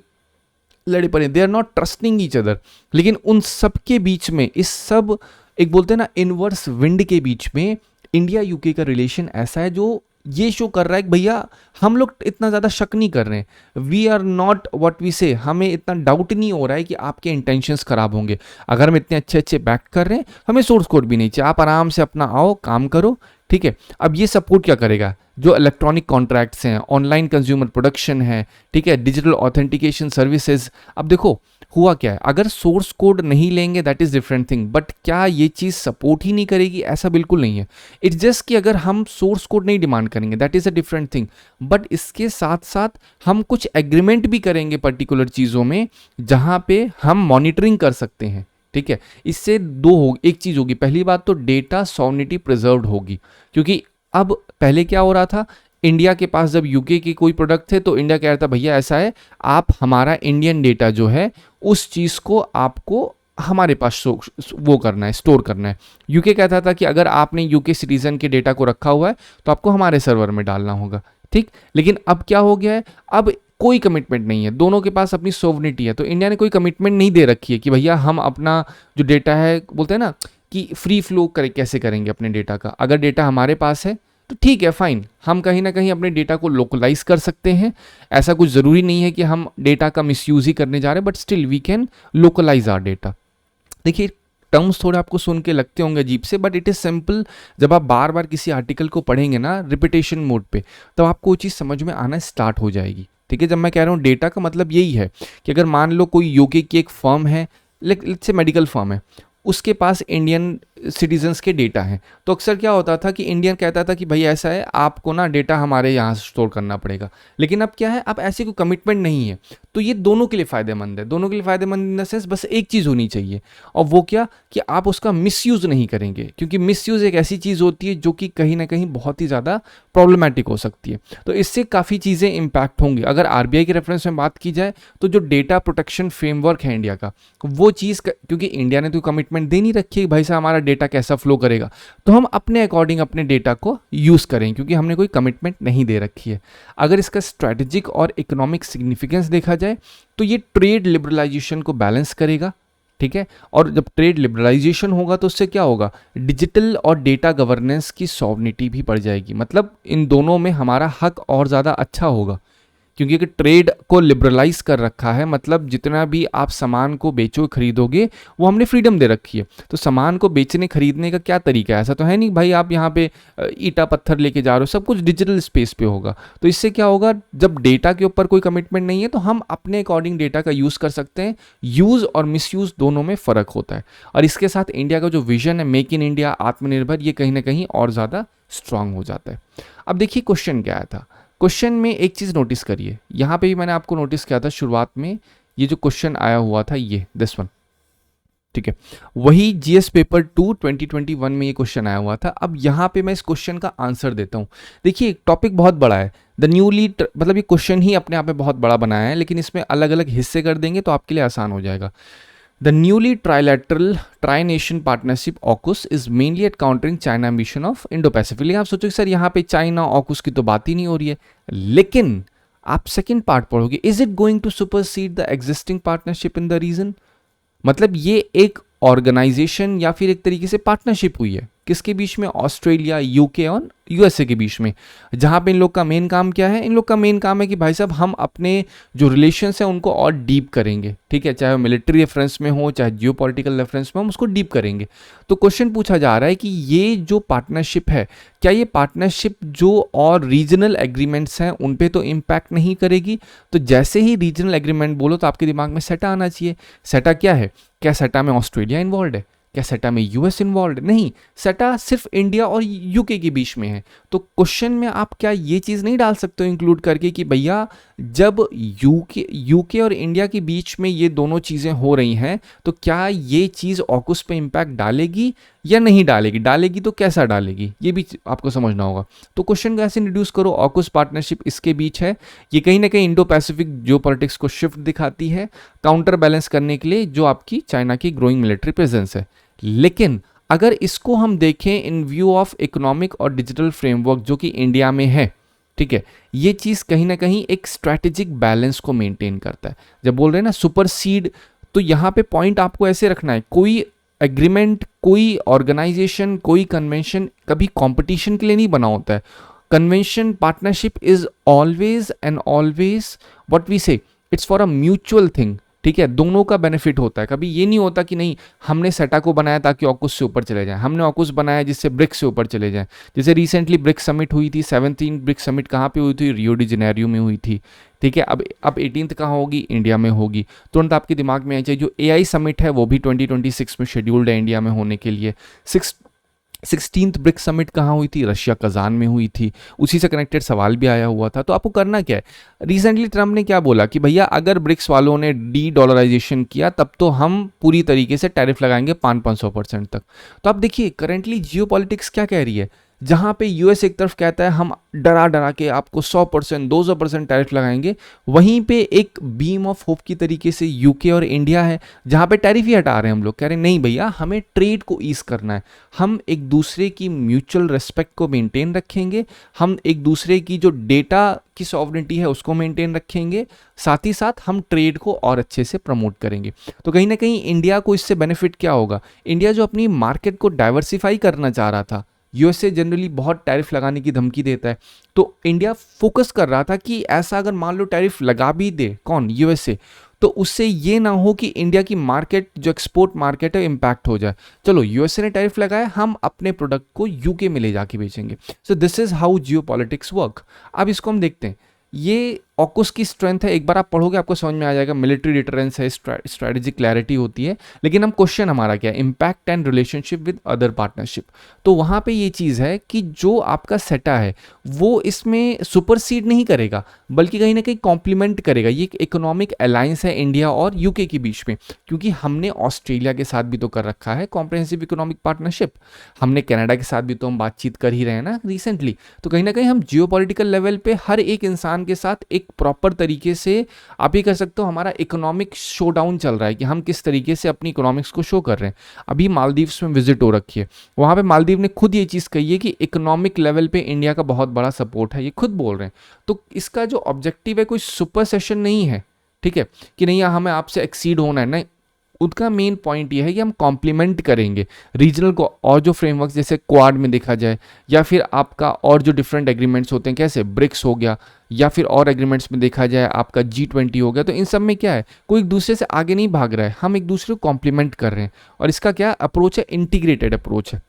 लड़े पड़े, they are not trusting each other. लेकिन उन सब के बीच में, इस सब एक बोलते हैं ना इनवर्स विंड के बीच में, इंडिया यूके का रिलेशन ऐसा है जो ये शो कर रहा है कि भैया हम लोग इतना ज़्यादा शक नहीं कर रहे हैं, we are not what we say, हमें इतना डाउट नहीं हो रहा है कि आपके इंटेंशंस खराब होंगे। अगर हम इतने अच्छे अच्छे बैक कर रहे हैं, हमें सोर्स कोड भी नहीं चाहिए, आप आराम से अपना आओ काम करो, ठीक है। अब ये सपोर्ट क्या करेगा, जो इलेक्ट्रॉनिक कॉन्ट्रैक्ट्स हैं, ऑनलाइन कंज्यूमर प्रोडक्शन है, ठीक है, डिजिटल ऑथेंटिकेशन सर्विसेज। अब देखो हुआ क्या है, अगर सोर्स कोड नहीं लेंगे that is different thing, but क्या ये चीज़ सपोर्ट ही नहीं करेगी, ऐसा बिल्कुल नहीं है। इट्स जस्ट कि अगर हम सोर्स कोड नहीं डिमांड करेंगे that is a different thing, but इसके साथ साथ हम कुछ एग्रीमेंट भी करेंगे पर्टिकुलर चीज़ों में जहाँ पे हम मॉनिटरिंग कर सकते हैं, ठीक है। इससे एक चीज़ होगी, पहली बात तो डेटा सॉवरेनिटी प्रिजर्व्ड होगी, क्योंकि अब पहले क्या हो रहा था, इंडिया के पास जब यूके के कोई प्रोडक्ट थे तो इंडिया कह रहा था भैया ऐसा है, आप हमारा इंडियन डेटा जो है उस चीज़ को आपको हमारे पास वो करना है, स्टोर करना है। यूके कहता था कि अगर आपने यूके सिटीजन के डेटा को रखा हुआ है तो आपको हमारे सर्वर में डालना होगा, ठीक। लेकिन अब क्या हो गया है, अब कोई कमिटमेंट नहीं है, दोनों के पास अपनी सोवरेनिटी है, तो इंडिया ने कोई कमिटमेंट नहीं दे रखी है कि भैया हम अपना जो डेटा है, बोलते हैं ना कि फ्री फ्लो कैसे करेंगे अपने डेटा का। अगर डेटा हमारे पास है तो ठीक है फाइन, हम कहीं ना कहीं अपने डेटा को लोकलाइज कर सकते हैं, ऐसा कुछ ज़रूरी नहीं है कि हम डेटा का मिसयूज़ ही करने जा रहे हैं, but still we can localise our data. देखिए टर्म्स थोड़े आपको सुन के लगते होंगे अजीब से, बट इट इज़ सिंपल। जब आप बार बार किसी आर्टिकल को पढ़ेंगे ना रिपीटेशन मोड पे, तब आपको वो चीज़ समझ में आना स्टार्ट हो जाएगी। ठीक है, जब मैं कह रहा हूँ डेटा का मतलब यही है कि अगर मान लो कोई यूके की एक फर्म है, लेट्स से मेडिकल फर्म है, उसके पास इंडियन सिटीजन्स के डेटा हैं, तो अक्सर क्या होता था कि इंडियन कहता था कि भाई ऐसा है, आपको ना डेटा हमारे यहाँ से स्टोर करना पड़ेगा। लेकिन अब क्या है, अब ऐसी कोई कमिटमेंट नहीं है। तो ये दोनों के लिए फ़ायदेमंद है, दोनों के लिए फ़ायदेमंद इन द सेंस बस एक चीज़ होनी चाहिए, और वो क्या कि आप उसका मिसयूज़ नहीं करेंगे, क्योंकि मिसयूज़ एक ऐसी चीज़ होती है जो कि कहीं ना कहीं बहुत ही ज़्यादा प्रॉब्लमैटिक हो सकती है। तो इससे काफ़ी चीज़ें इम्पैक्ट होंगी। अगर आरबीआई के रेफरेंस में बात की जाए तो जो डेटा प्रोटेक्शन फ्रेमवर्क है इंडिया का, वो चीज़ क्योंकि इंडिया ने तो कमिटमेंट दे नहीं रखी है भाई साहब हमारा डेटा कैसा फ्लो करेगा, तो हम अपने अकॉर्डिंग अपने डेटा को यूज़ करें, क्योंकि हमने कोई कमिटमेंट नहीं दे रखी है। अगर इसका स्ट्रैटेजिक और इकोनॉमिक सिग्निफिकेंस देखा जाए तो ये ट्रेड लिबरलाइजेशन को बैलेंस करेगा। ठीक है, और जब ट्रेड लिबरलाइजेशन होगा तो उससे क्या होगा, डिजिटल और डेटा गवर्नेंस की सॉवरिटी भी बढ़ जाएगी। मतलब इन दोनों में हमारा हक और ज़्यादा अच्छा होगा, क्योंकि अगर ट्रेड को लिबरलाइज कर रखा है, मतलब जितना भी आप सामान को बेचो खरीदोगे वो हमने फ्रीडम दे रखी है। तो सामान को बेचने खरीदने का क्या तरीका है, ऐसा तो है नहीं भाई आप यहाँ पे ईटा पत्थर लेके जा रहे हो, सब कुछ डिजिटल स्पेस पे होगा। तो इससे क्या होगा, जब डेटा के ऊपर कोई कमिटमेंट नहीं है तो हम अपने अकॉर्डिंग डेटा का यूज़ कर सकते हैं। यूज़ और मिसयूज़ दोनों में फ़र्क होता है। और इसके साथ इंडिया का जो विजन है मेक इन इंडिया, आत्मनिर्भर, ये कहीं ना कहीं और ज़्यादा स्ट्रांग हो जाता है। अब देखिए क्वेश्चन क्या आया था। क्वेश्चन में एक चीज़ नोटिस करिए, यहाँ पे भी मैंने आपको नोटिस किया था शुरुआत में, ये जो क्वेश्चन आया हुआ था ये दिस वन, ठीक है, वही जीएस पेपर 2 2021 में ये क्वेश्चन आया हुआ था। अब यहाँ पे मैं इस क्वेश्चन का आंसर देता हूँ। देखिए टॉपिक बहुत बड़ा है, द न्यूली, मतलब ये क्वेश्चन ही अपने आप में बहुत बड़ा बनाया है, लेकिन इसमें अलग अलग हिस्से कर देंगे तो आपके लिए आसान हो जाएगा। The newly trilateral tri-nation partnership AUKUS is mainly at countering China ambition of Indo-Pacific। लेकिन आप सोचो कि सर यहाँ पे चाइना AUKUS की तो बात ही नहीं हो रही है, लेकिन आप सेकंड पार्ट पढ़ोगे, is it going to supersede the existing partnership in the region. मतलब ये एक ऑर्गेनाइजेशन या फिर एक तरीके से पार्टनरशिप हुई है किसके बीच में, ऑस्ट्रेलिया, यूके और यूएसए के बीच में, जहां पे इन लोग का मेन काम क्या है, इन लोग का मेन काम है कि भाई साहब हम अपने जो रिलेशंस हैं उनको और डीप करेंगे। ठीक है, चाहे वो मिलिट्री रेफरेंस में हो चाहे जियोपॉलिटिकल रेफरेंस में, हम उसको डीप करेंगे। तो क्वेश्चन पूछा जा रहा है कि ये जो पार्टनरशिप है, क्या ये पार्टनरशिप जो और रीजनल एग्रीमेंट्स हैं उन पे तो इम्पैक्ट नहीं करेगी। तो जैसे ही रीजनल एग्रीमेंट बोलो तो आपके दिमाग में सेटा आना चाहिए। सेटा क्या है, क्या सेटा में ऑस्ट्रेलिया इन्वॉल्व है, क्या सेटा में यूएस इन्वॉल्व, नहीं, सेटा सिर्फ इंडिया और यूके के बीच में है। तो क्वेश्चन में आप क्या ये चीज़ नहीं डाल सकते हो इंक्लूड करके कि भैया जब यूके और इंडिया के बीच में ये दोनों चीज़ें हो रही हैं तो क्या ये चीज़ ऑकस पे इम्पैक्ट डालेगी या नहीं डालेगी, डालेगी तो कैसा डालेगी, ये भी आपको समझना होगा। तो क्वेश्चन को ऐसे इंट्रोड्यूस करो, ऑकस पार्टनरशिप इसके बीच है, ये कहीं ना कहीं इंडो पैसिफिक जियोपॉलिटिक्स को शिफ्ट दिखाती है काउंटर बैलेंस करने के लिए जो आपकी चाइना की ग्रोइंग मिलिट्री प्रेजेंस है। लेकिन अगर इसको हम देखें इन व्यू ऑफ इकोनॉमिक और डिजिटल फ्रेमवर्क जो कि इंडिया में है, ठीक है, ये चीज़ कहीं ना कहीं एक स्ट्रैटेजिक बैलेंस को मेंटेन करता है। जब बोल रहे हैं ना सुपरसीड, तो यहाँ पे पॉइंट आपको ऐसे रखना है, कोई एग्रीमेंट, कोई ऑर्गेनाइजेशन, कोई कन्वेंशन कभी कंपटीशन के लिए नहीं बना होता है। Convention, partnership is always and always what we say, it's for a mutual thing. ठीक है, दोनों का बेनिफिट होता है। कभी ये नहीं होता कि नहीं हमने सेटा को बनाया ताकि ऑकस से ऊपर चले जाएं, हमने ऑकस बनाया जिससे ब्रिक्स से ऊपर चले जाएं। जैसे रिसेंटली ब्रिक्स समिट हुई थी, 17 ब्रिक्स समिट कहाँ पे हुई थी, रियो डी जेनेरियो में हुई थी। ठीक है, अब 18th कहाँ होगी, इंडिया में होगी। तुरंत आपके दिमाग में आ जाए जो एआई समिट है वो भी 2026 में शेड्यूल्ड है इंडिया में होने के लिए। 16th ब्रिक्स समिट कहाँ हुई थी, रशिया कजान में हुई थी। उसी से कनेक्टेड सवाल भी आया हुआ था। तो आपको करना क्या है, रिसेंटली ट्रम्प ने क्या बोला कि भैया अगर ब्रिक्स वालों ने डी डॉलराइजेशन किया तब तो हम पूरी तरीके से टैरिफ लगाएंगे 500% तक। तो आप देखिए करेंटली जियोपॉलिटिक्स क्या कह रही है, जहाँ पे यूएस एक तरफ कहता है हम डरा डरा के आपको 100% 200% टैरिफ लगाएंगे, वहीं पे एक बीम ऑफ होप की तरीके से यूके और इंडिया है जहाँ पे टैरिफ ही हटा रहे हैं। हम लोग कह रहे हैं नहीं भैया हमें ट्रेड को ईज करना है, हम एक दूसरे की म्यूचुअल रेस्पेक्ट को मेंटेन रखेंगे, हम एक दूसरे की जो डेटा की सॉवरेनिटी है उसको मेंटेन रखेंगे, साथ ही साथ हम ट्रेड को और अच्छे से प्रमोट करेंगे। तो कहीं ना कहीं इंडिया को इससे बेनिफिट क्या होगा, इंडिया जो अपनी मार्केट को डाइवर्सिफाई करना चाह रहा था, यूएसए जनरली बहुत टैरिफ लगाने की धमकी देता है, तो इंडिया फोकस कर रहा था कि ऐसा अगर मान लो टैरिफ लगा भी दे कौन, यूएसए, तो उससे ये ना हो कि इंडिया की मार्केट जो एक्सपोर्ट मार्केट है इम्पैक्ट हो जाए। चलो यूएसए ने टैरिफ लगाया, हम अपने प्रोडक्ट को यूके में ले जाके बेचेंगे। So this is how Jio politics work. अब इसको हम देखते हैं, ये ऑकस की स्ट्रेंथ है, एक बार आप पढ़ोगे आपको समझ में आ जाएगा। मिलिट्री डिटरेंस है, स्ट्रेटेजिक क्लैरिटी होती है, लेकिन हम क्वेश्चन हमारा क्या है, impact and relationship with other partnership. तो वहाँ पे ये चीज़ है कि जो आपका सेटा है वो इसमें सुपरसीड नहीं करेगा, बल्कि कहीं ना कहीं कॉम्प्लीमेंट करेगा। ये एक इकोनॉमिक अलायंस है इंडिया और यूके के बीच में, क्योंकि हमने ऑस्ट्रेलिया के साथ भी तो कर रखा है कॉम्प्रहेंसिव इकोनॉमिक पार्टनरशिप, हमने कनाडा के साथ भी तो हम बातचीत कर ही रहे हैं ना रिसेंटली। तो कहीं ना कहीं हम जियोपॉलिटिकल लेवल पे हर एक इंसान के साथ एक प्रॉपर तरीके से, आप ये कर सकते हो, हमारा इकोनॉमिक शो डाउन चल रहा है कि हम किस तरीके से अपनी इकोनॉमिक्स को शो कर रहे हैं। अभी मालदीव्स में विजिट हो रखी है, वहाँ पे मालदीव ने खुद ये चीज़ कही है कि इकोनॉमिक लेवल पे इंडिया का बहुत बड़ा सपोर्ट है, ये खुद बोल रहे हैं। तो इसका जो ऑब्जेक्टिव है कोई सुपर सेशन नहीं है, ठीक है, कि नहीं हमें आपसे एक्सीड होना है, नहीं। उनका मेन पॉइंट ये है कि हम कॉम्प्लीमेंट करेंगे रीजनल को, और जो फ्रेमवर्क जैसे क्वाड में देखा जाए, या फिर आपका और जो डिफरेंट एग्रीमेंट्स होते हैं, कैसे ब्रिक्स हो गया, या फिर और एग्रीमेंट्स में देखा जाए आपका G20 हो गया। तो इन सब में क्या है, कोई एक दूसरे से आगे नहीं भाग रहा है, हम एक दूसरे को कॉम्प्लीमेंट कर रहे हैं, और इसका क्या अप्रोच है, इंटीग्रेटेड अप्रोच है।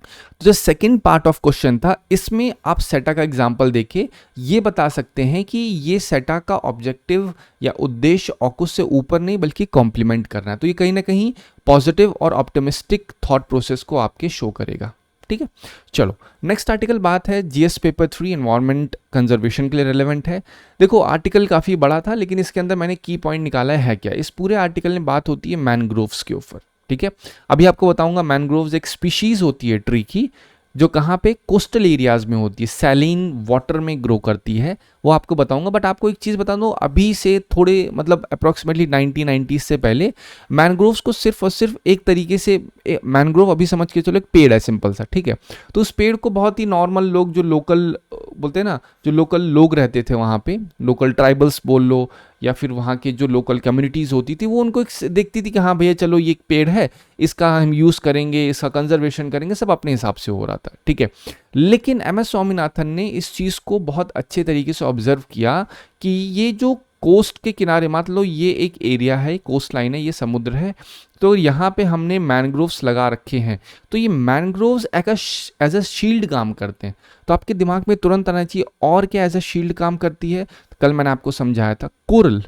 तो जो सेकंड पार्ट ऑफ क्वेश्चन था, इसमें आप सेटा का एग्जांपल देके ये बता सकते हैं कि ये सेटा का ऑब्जेक्टिव या उद्देश्य ऑकस से ऊपर नहीं बल्कि कॉम्प्लीमेंट करना है। तो ये कहीं ना कहीं पॉजिटिव और ऑप्टिमिस्टिक थॉट प्रोसेस को आपके शो करेगा, ठीक है। चलो नेक्स्ट आर्टिकल बात है जीएस पेपर 3 एनवायरनमेंट कंजर्वेशन के लिए रेलेवेंट है। देखो आर्टिकल काफ़ी बड़ा था, लेकिन इसके अंदर मैंने की पॉइंट निकाला है क्या, इस पूरे आर्टिकल में बात होती है मैनग्रोव्स के ऊपर, ठीक है। अभी आपको बताऊंगा मैनग्रोव्स एक स्पीशीज होती है ट्री की, जो कहाँ पे कोस्टल एरियाज में होती है, सैलिन वाटर में ग्रो करती है, वो आपको बताऊंगा। बट आपको एक चीज़ बता दूं, अभी से थोड़े मतलब अप्रॉक्सीमेटली 1990s से पहले मैनग्रोव्स को सिर्फ और सिर्फ एक तरीके से, मैनग्रोव अभी समझ के चलो एक पेड़ है सिंपल सा, ठीक है। तो उस पेड़ को बहुत ही नॉर्मल लोग, जो लोकल बोलते हैं ना, जो लोकल लोग रहते थे वहाँ पे, लोकल ट्राइबल्स बोल लो, या फिर वहाँ के जो लोकल कम्युनिटीज़ होती थी, वो उनको एक देखती थी कि हाँ भैया चलो ये एक पेड़ है, इसका हम यूज़ करेंगे, इसका कंजर्वेशन करेंगे, सब अपने हिसाब से हो रहा था, ठीक है। लेकिन एम.एस. स्वामीनाथन ने इस चीज़ को बहुत अच्छे तरीके से ऑब्जर्व किया कि ये जो कोस्ट के किनारे, मान लो ये एक एरिया है, कोस्ट लाइन है, ये समुद्र है, तो यहाँ पे हमने मैनग्रोव्स लगा रखे हैं, तो ये मैनग्रोव्स एज अ शील्ड काम करते हैं। तो आपके दिमाग में तुरंत आना चाहिए और क्या एज अ शील्ड काम करती है। कल मैंने आपको समझाया था कोरल,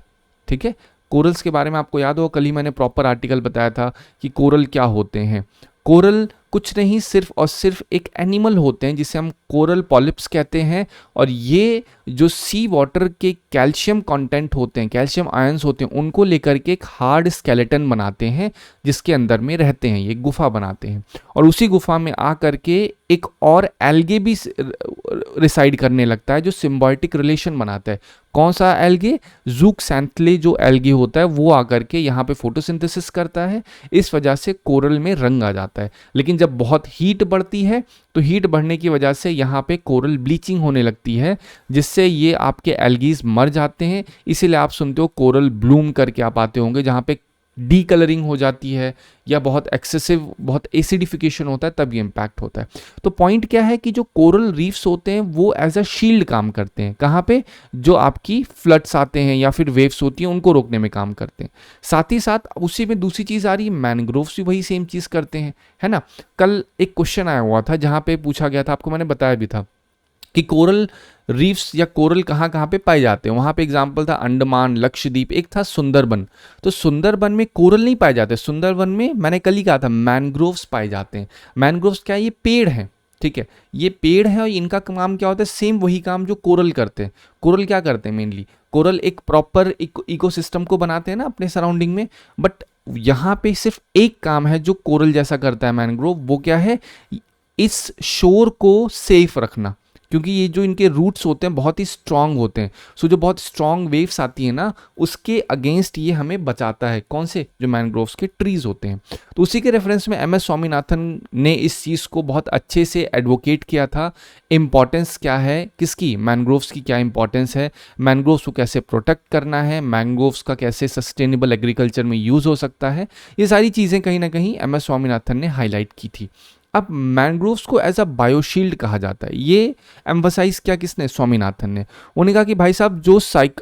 ठीक है, कोरल्स के बारे में आपको याद हो, कल ही मैंने प्रॉपर आर्टिकल बताया था कि कोरल क्या होते हैं। कोरल कुछ नहीं, सिर्फ और सिर्फ एक एनिमल होते हैं जिसे हम कोरल पॉलिप्स कहते हैं, और ये जो सी वाटर के कैल्शियम कंटेंट होते हैं, कैल्शियम आयंस होते हैं, उनको लेकर के एक हार्ड स्केलेटन बनाते हैं जिसके अंदर में रहते हैं, ये गुफा बनाते हैं, और उसी गुफा में आ करके एक और एल्गे भी रिसाइड करने लगता है जो सिम्बायोटिक रिलेशन बनाता है। कौन सा एल्गे, ज़ूक्सैंथले जो एल्गे होता है वो आकर के यहाँ पे फोटोसिंथेसिस करता है, इस वजह से कोरल में रंग आ जाता है। लेकिन जब बहुत हीट बढ़ती है तो हीट बढ़ने की वजह से यहाँ पे कोरल ब्लीचिंग होने लगती है, जिससे ये आपके एल्गीज मर जाते हैं। इसीलिए आप सुनते हो कोरल ब्लूम करके आप आते होंगे, जहाँ पे डी कलरिंग हो जाती है या बहुत एक्सेसिव, बहुत एसिडिफिकेशन होता है, तब ये इम्पैक्ट होता है। तो पॉइंट क्या है कि जो कोरल रीफ्स होते हैं वो एज अ शील्ड काम करते हैं, कहाँ पे, जो आपकी फ्लड्स आते हैं या फिर वेव्स होती हैं उनको रोकने में काम करते हैं। साथ ही साथ उसी में दूसरी चीज़ आ रही है, मैनग्रोव्स भी वही सेम चीज़ करते हैं, है ना। कल एक क्वेश्चन आया हुआ था जहाँ पे पूछा गया था, आपको मैंने बताया भी था कि कोरल रीफ्स या कोरल कहाँ कहाँ पे पाए जाते हैं। वहाँ पे एग्जाम्पल था अंडमान, लक्षद्वीप, एक था सुंदरबन। तो सुंदरबन में कोरल नहीं पाए जाते, सुंदरबन में मैंने कल ही कहा था मैनग्रोव्स पाए जाते हैं। मैनग्रोव्स क्या है, ये पेड़ हैं, ठीक है, ये पेड़ है, और इनका काम क्या होता है, सेम वही काम जो कोरल करते हैं। कोरल क्या करते हैं मेनली, कोरल एक प्रॉपर इकोसिस्टम को बनाते हैं ना अपने सराउंडिंग में, बट यहाँ पे सिर्फ एक काम है जो कोरल जैसा करता है मैनग्रोव, वो क्या है, इस शोर को सेफ रखना, क्योंकि ये जो इनके रूट्स होते हैं बहुत ही स्ट्रांग होते हैं। सो जो बहुत स्ट्रांग वेव्स आती है ना, उसके अगेंस्ट ये हमें बचाता है। कौन से, जो मैनग्रोव्स के ट्रीज होते हैं। तो उसी के रेफरेंस में एम.एस. स्वामीनाथन ने इस चीज़ को बहुत अच्छे से एडवोकेट किया था। इंपॉर्टेंस क्या है किसकी, मैनग्रोव्स की क्या इंपॉर्टेंस है, मैनग्रोव्स को कैसे प्रोटेक्ट करना है, मैनग्रोव्स का कैसे सस्टेनेबल एग्रीकल्चर में यूज़ हो सकता है, ये सारी चीज़ें कहीं ना कहीं एम.एस. स्वामीनाथन ने हाईलाइट की थी। अब मैंग्रोव्स को एज अ बायोशील्ड कहा जाता है। ये एम्फसाइज किया किसने? स्वामीनाथन ने। उन्होंने कहा कि भाई साहब जो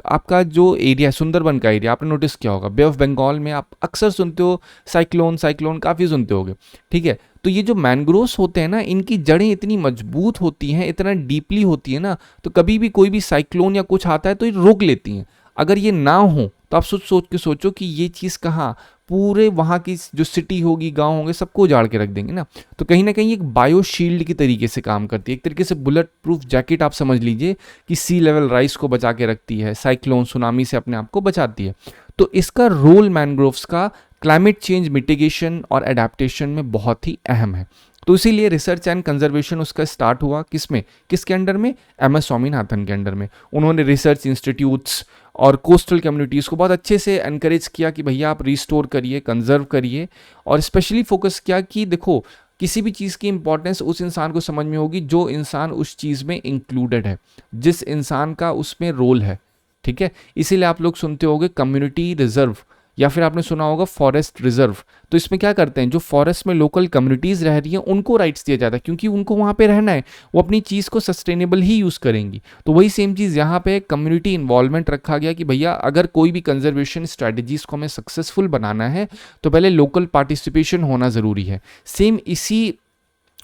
आपका जो एरिया है सुंदरबन का एरिया, आपने नोटिस किया होगा बे ऑफ बंगाल में आप अक्सर सुनते हो साइक्लोन काफ़ी सुनते होगे, ठीक है। तो ये जो मैंग्रोव्स होते हैं ना, इनकी जड़ें इतनी मजबूत होती हैं, इतना डीपली होती है ना, तो कभी भी कोई भी साइक्लोन या कुछ आता है तो ये रोक लेती हैं। अगर ये ना हो तो आप सोच के सोचो कि ये चीज़ कहाँ, पूरे वहाँ की जो सिटी होगी, गांव होंगे, सबको उजाड़ के रख देंगे ना। तो कहीं ना कहीं एक बायो शील्ड की तरीके से काम करती है, एक तरीके से बुलेट प्रूफ जैकेट आप समझ लीजिए कि सी लेवल राइज को बचा के रखती है, साइक्लोन सुनामी से अपने आप को बचाती है। तो इसका रोल मैंग्रोव्स का क्लाइमेट चेंज मिटिगेशन और एडेप्टेशन में बहुत ही अहम है। तो इसीलिए रिसर्च एंड कंजर्वेशन उसका स्टार्ट हुआ किसके अंडर में? MS स्वामीनाथन के अंडर में। उन्होंने रिसर्च इंस्टीट्यूट्स और कोस्टल कम्युनिटीज़ को बहुत अच्छे से एनकरेज किया कि भैया आप रिस्टोर करिए, कंजर्व करिए, और स्पेशली फोकस किया कि देखो किसी भी चीज़ की इंपॉर्टेंस उस इंसान को समझ में होगी जो इंसान उस चीज़ में इंक्लूडेड है, जिस इंसान का उसमें रोल है, ठीक है। इसीलिए आप लोग सुनते होंगे कम्युनिटी रिजर्व, या फिर आपने सुना होगा फॉरेस्ट रिजर्व। तो इसमें क्या करते हैं, जो फॉरेस्ट में लोकल कम्युनिटीज़ रह रही हैं उनको राइट्स दिया जाता है, क्योंकि उनको वहाँ पे रहना है, वो अपनी चीज़ को सस्टेनेबल ही यूज़ करेंगी। तो वही सेम चीज़ यहाँ पे कम्युनिटी इन्वॉल्वमेंट रखा गया कि भैया अगर कोई भी कंजर्वेशन स्ट्रैटेजीज़ को हमें सक्सेसफुल बनाना है तो पहले लोकल पार्टिसिपेशन होना ज़रूरी है। सेम इसी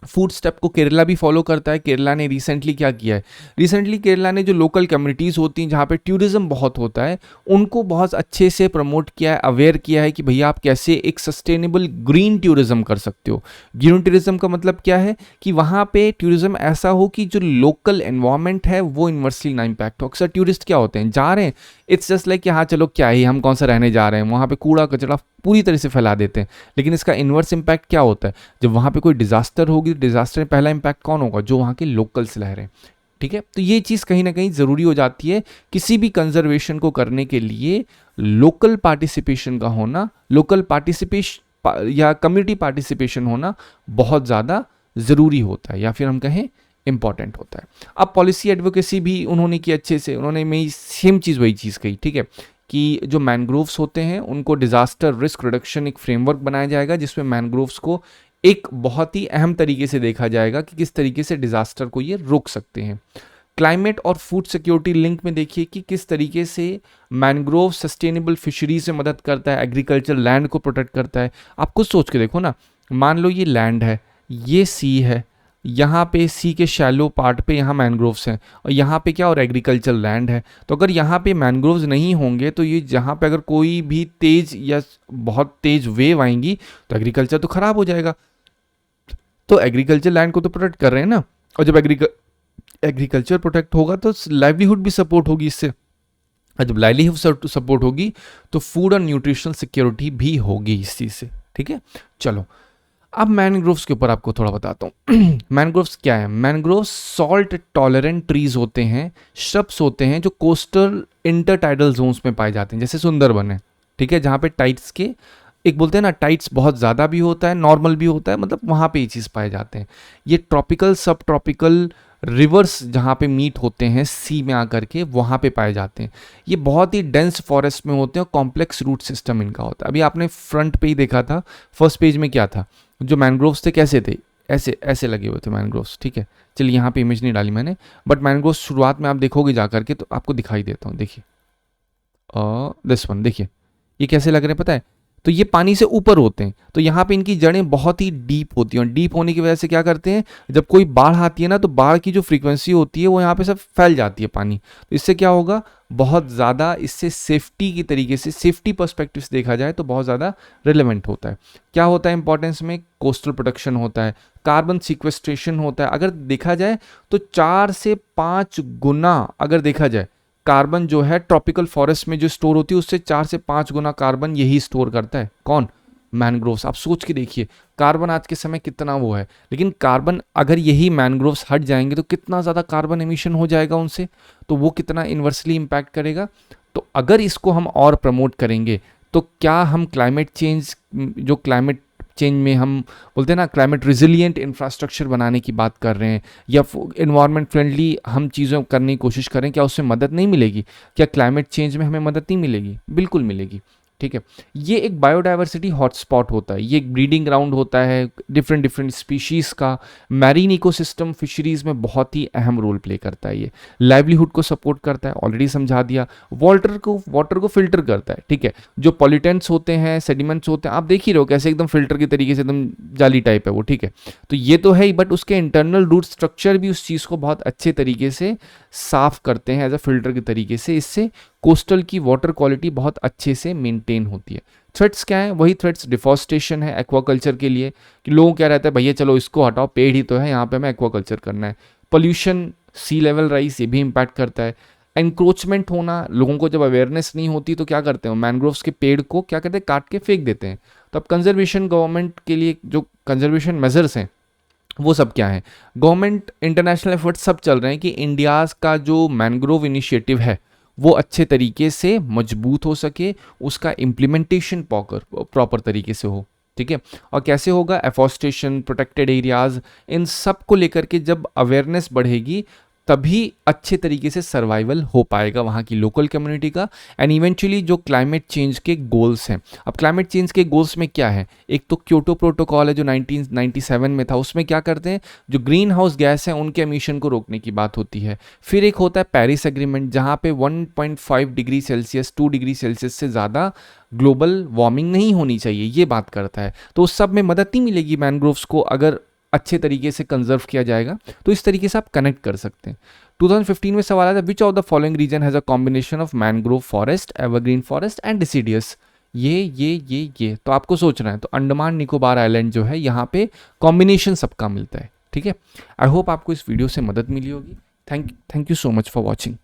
फूड स्टेप को केरला भी फॉलो करता है। केरला ने रिसेंटली क्या किया है, रिसेंटली केरला ने जो लोकल कम्युनिटीज़ होती हैं जहाँ पे टूरिज्म बहुत होता है, उनको बहुत अच्छे से प्रमोट किया है, अवेयर किया है कि भैया आप कैसे एक सस्टेनेबल ग्रीन टूरिज्म कर सकते हो। ग्रीन टूरिज्म का मतलब क्या है कि वहाँ पे टूरिज्म ऐसा हो कि जो लोकल एनवायरनमेंट है वो इन्वर्सली ना इम्पैक्ट हो। अक्सर टूरिस्ट क्या होते हैं, जा रहे हैं, इट्स जस्ट लाइक कि हाँ चलो क्या ही, हम कौन सा रहने जा रहे हैं, वहाँ पे कूड़ा कचरा पूरी तरह से फैला देते हैं। लेकिन इसका इन्वर्स इम्पैक्ट क्या होता है, जब वहाँ पे कोई डिजास्टर होगी, डिजास्टर में पहला इम्पैक्ट कौन होगा? जो वहाँ के लोकल्स रह रहे हैं, ठीक है। तो ये चीज़ कहीं ना कहीं ज़रूरी हो जाती है किसी भी कंजर्वेशन को करने के लिए। लोकल पार्टिसिपेशन का होना, लोकल पार्टिसिपेशन या कम्युनिटी पार्टिसिपेशन होना बहुत ज़्यादा ज़रूरी होता है, या फिर हम कहें इंपॉर्टेंट होता है। अब पॉलिसी एडवोकेसी भी उन्होंने की अच्छे से, उन्होंने मेरी सेम चीज़ वही चीज़ कही, ठीक है, कि जो मैनग्रोव्स होते हैं उनको डिजास्टर रिस्क रिडक्शन एक फ्रेमवर्क बनाया जाएगा, जिसमें मैनग्रोव्स को एक बहुत ही अहम तरीके से देखा जाएगा कि किस तरीके से डिजास्टर को ये रोक सकते हैं। क्लाइमेट और फूड सिक्योरिटी लिंक में देखिए कि किस तरीके से मैनग्रोव सस्टेनेबल फिशरीज में मदद करता है, एग्रीकल्चर लैंड को प्रोटेक्ट करता है। आप कुछ सोच के देखो ना, मान लो ये लैंड है, ये सी है, यहाँ पे सी के शैलो पार्ट पे यहाँ मैनग्रोव्स हैं, और यहाँ पे क्या और एग्रीकल्चर लैंड है। तो अगर यहाँ पे मैनग्रोव्स नहीं होंगे तो ये जहाँ पे अगर कोई भी तेज या बहुत तेज वेव आएंगी तो एग्रीकल्चर तो खराब हो जाएगा। तो एग्रीकल्चर लैंड को तो प्रोटेक्ट कर रहे हैं ना, और जब एग्रीकल्चर प्रोटेक्ट होगा तो लाइवलीहुड भी सपोर्ट होगी इससे, और जब लाइवलीहुड सपोर्ट होगी तो फूड और न्यूट्रिशनल सिक्योरिटी भी होगी इस चीज़ से, ठीक है। चलो अब मैनग्रोव्स के ऊपर आपको थोड़ा बताता हूँ। मैनग्रोव्स क्या है? मैनग्रोव्स सॉल्ट टॉलरेंट ट्रीज होते हैं, श्रब्स होते हैं जो कोस्टल इंटरटाइडल जोन्स में पाए जाते हैं, जैसे सुंदरबन है, ठीक है, जहाँ पे टाइड्स के एक बोलते हैं ना, टाइड्स बहुत ज़्यादा भी होता है, नॉर्मल भी होता है, मतलब वहाँ पे ये चीज़ पाए जाते हैं। ये ट्रॉपिकल सब ट्रॉपिकल रिवर्स जहाँ पे मीट होते हैं सी में आकर के, वहाँ पे पाए जाते हैं। ये बहुत ही डेंस फॉरेस्ट में होते हैं और कॉम्प्लेक्स रूट सिस्टम इनका होता है। अभी आपने फ्रंट पे ही देखा था, फर्स्ट पेज में क्या था, जो मैनग्रोव्स थे कैसे थे, ऐसे ऐसे लगे हुए थे मैनग्रोव्स, ठीक है। चलिए यहाँ पे इमेज नहीं डाली मैंने, बट मैनग्रोव्स शुरुआत में आप देखोगे जा करके तो आपको दिखाई देता हूँ, देखिए दिस वन, देखिए ये कैसे लग रहे हैं पता है। तो ये पानी से ऊपर होते हैं, तो यहाँ पे इनकी जड़ें बहुत ही डीप होती हैं, और डीप होने की वजह से क्या करते हैं, जब कोई बाढ़ आती है ना, तो बाढ़ की जो फ्रीक्वेंसी होती है वो यहाँ पे सब फैल जाती है पानी। तो इससे क्या होगा, बहुत ज़्यादा इससे सेफ्टी की तरीके से, सेफ्टी पर्सपेक्टिव से देखा जाए तो बहुत ज़्यादा रिलेवेंट होता है। क्या होता है इंपॉर्टेंस में, कोस्टल प्रोटेक्शन होता है, कार्बन सिक्वेस्ट्रेशन होता है। अगर देखा जाए तो 4 से 5 गुना अगर देखा जाए, कार्बन जो है ट्रॉपिकल फॉरेस्ट में जो स्टोर होती है उससे 4 से 5 गुना कार्बन यही स्टोर करता है। कौन? मैनग्रोव्स। आप सोच के देखिए कार्बन आज के समय कितना वो है, लेकिन कार्बन अगर यही मैनग्रोव्स हट जाएंगे तो कितना ज़्यादा कार्बन एमिशन हो जाएगा उनसे, तो वो कितना इन्वर्सली इम्पैक्ट करेगा। तो अगर इसको हम और प्रमोट करेंगे तो क्या हम क्लाइमेट चेंज, जो क्लाइमेट चेंज में हम बोलते हैं ना क्लाइमेट रिजिलियंट इंफ्रास्ट्रक्चर बनाने की बात कर रहे हैं, या एनवायरनमेंट फ्रेंडली हम चीज़ें करने की कोशिश करें, क्या उससे मदद नहीं मिलेगी? क्या क्लाइमेट चेंज में हमें मदद नहीं मिलेगी? बिल्कुल मिलेगी। ठीक है। ये एक बायोडाइवर्सिटी हॉटस्पॉट होता है, ये एक ब्रीडिंग ग्राउंड होता है डिफरेंट डिफरेंट स्पीशीज़ का। मैरीन इकोसिस्टम फिशरीज़ में बहुत ही अहम रोल प्ले करता है। ये लाइवलीहुड को सपोर्ट करता है, ऑलरेडी समझा दिया। वाटर को फिल्टर करता है, ठीक है। जो पॉल्यूटेंट्स होते हैं, सेडिमेंट्स होते हैं, आप देख ही रहो कैसे एकदम फिल्टर के तरीके से एकदम जाली टाइप है वो, ठीक है। तो ये तो है ही, बट उसके इंटरनल रूट स्ट्रक्चर भी उस चीज़ को बहुत अच्छे तरीके से साफ करते हैं एज अ फिल्टर के तरीके से। इससे कोस्टल की वाटर क्वालिटी बहुत अच्छे से मेंटेन होती है। थ्रेट्स क्या है? वही थ्रेट्स डिफॉरेस्टेशन है एक्वाकल्चर के लिए, कि लोगों क्या रहता है, भैया चलो इसको हटाओ, पेड़ ही तो है, यहाँ पे हमें एक्वाकल्चर करना है। पोल्यूशन, सी लेवल राइज, ये भी इम्पैक्ट करता है। एंक्रोचमेंट होना, लोगों को जब अवेयरनेस नहीं होती तो क्या करते हैं, मैनग्रोव्स के पेड़ को क्या करते हैं, काट के फेंक देते हैं। तो अब कंजर्वेशन गवर्नमेंट के लिए जो कंजर्वेशन मेजर्स हैं वो सब क्या है, गवर्नमेंट इंटरनेशनल एफर्ट्स सब चल रहे हैं कि इंडियाज़ का जो मैनग्रोव इनिशिएटिव है वो अच्छे तरीके से मजबूत हो सके, उसका इम्प्लीमेंटेशन प्रॉपर तरीके से हो, ठीक है। और कैसे होगा, एफॉरेस्टेशन, प्रोटेक्टेड एरियाज, इन सब को लेकर के जब अवेयरनेस बढ़ेगी तभी अच्छे तरीके से सर्वाइवल हो पाएगा वहाँ की लोकल कम्युनिटी का। एंड इवेंचुअली जो क्लाइमेट चेंज के गोल्स हैं, अब क्लाइमेट चेंज के गोल्स में क्या है, एक तो क्योटो प्रोटोकॉल है जो 1997 में था, उसमें क्या करते हैं, जो ग्रीन हाउस गैस हैं उनके एमिशन को रोकने की बात होती है। फिर एक होता है पेरिस एग्रीमेंट, जहाँ पे 1.5 डिग्री सेल्सियस 2 डिग्री सेल्सियस से ज़्यादा ग्लोबल वार्मिंग नहीं होनी चाहिए, ये बात करता है। तो उस सब में मदद नहीं मिलेगी मैनग्रोव्स को अगर अच्छे तरीके से कंजर्व किया जाएगा। तो इस तरीके से आप कनेक्ट कर सकते हैं। 2015 में सवाल आया था, which of the following region has a combination of mangrove forest, evergreen forest and deciduous. ये तो आपको सोचना है। तो अंडमान निकोबार आइलैंड जो है, यहाँ पे कॉम्बिनेशन सबका मिलता है, ठीक है। आई होप आपको इस वीडियो से मदद मिली होगी। Thank you so much for watching.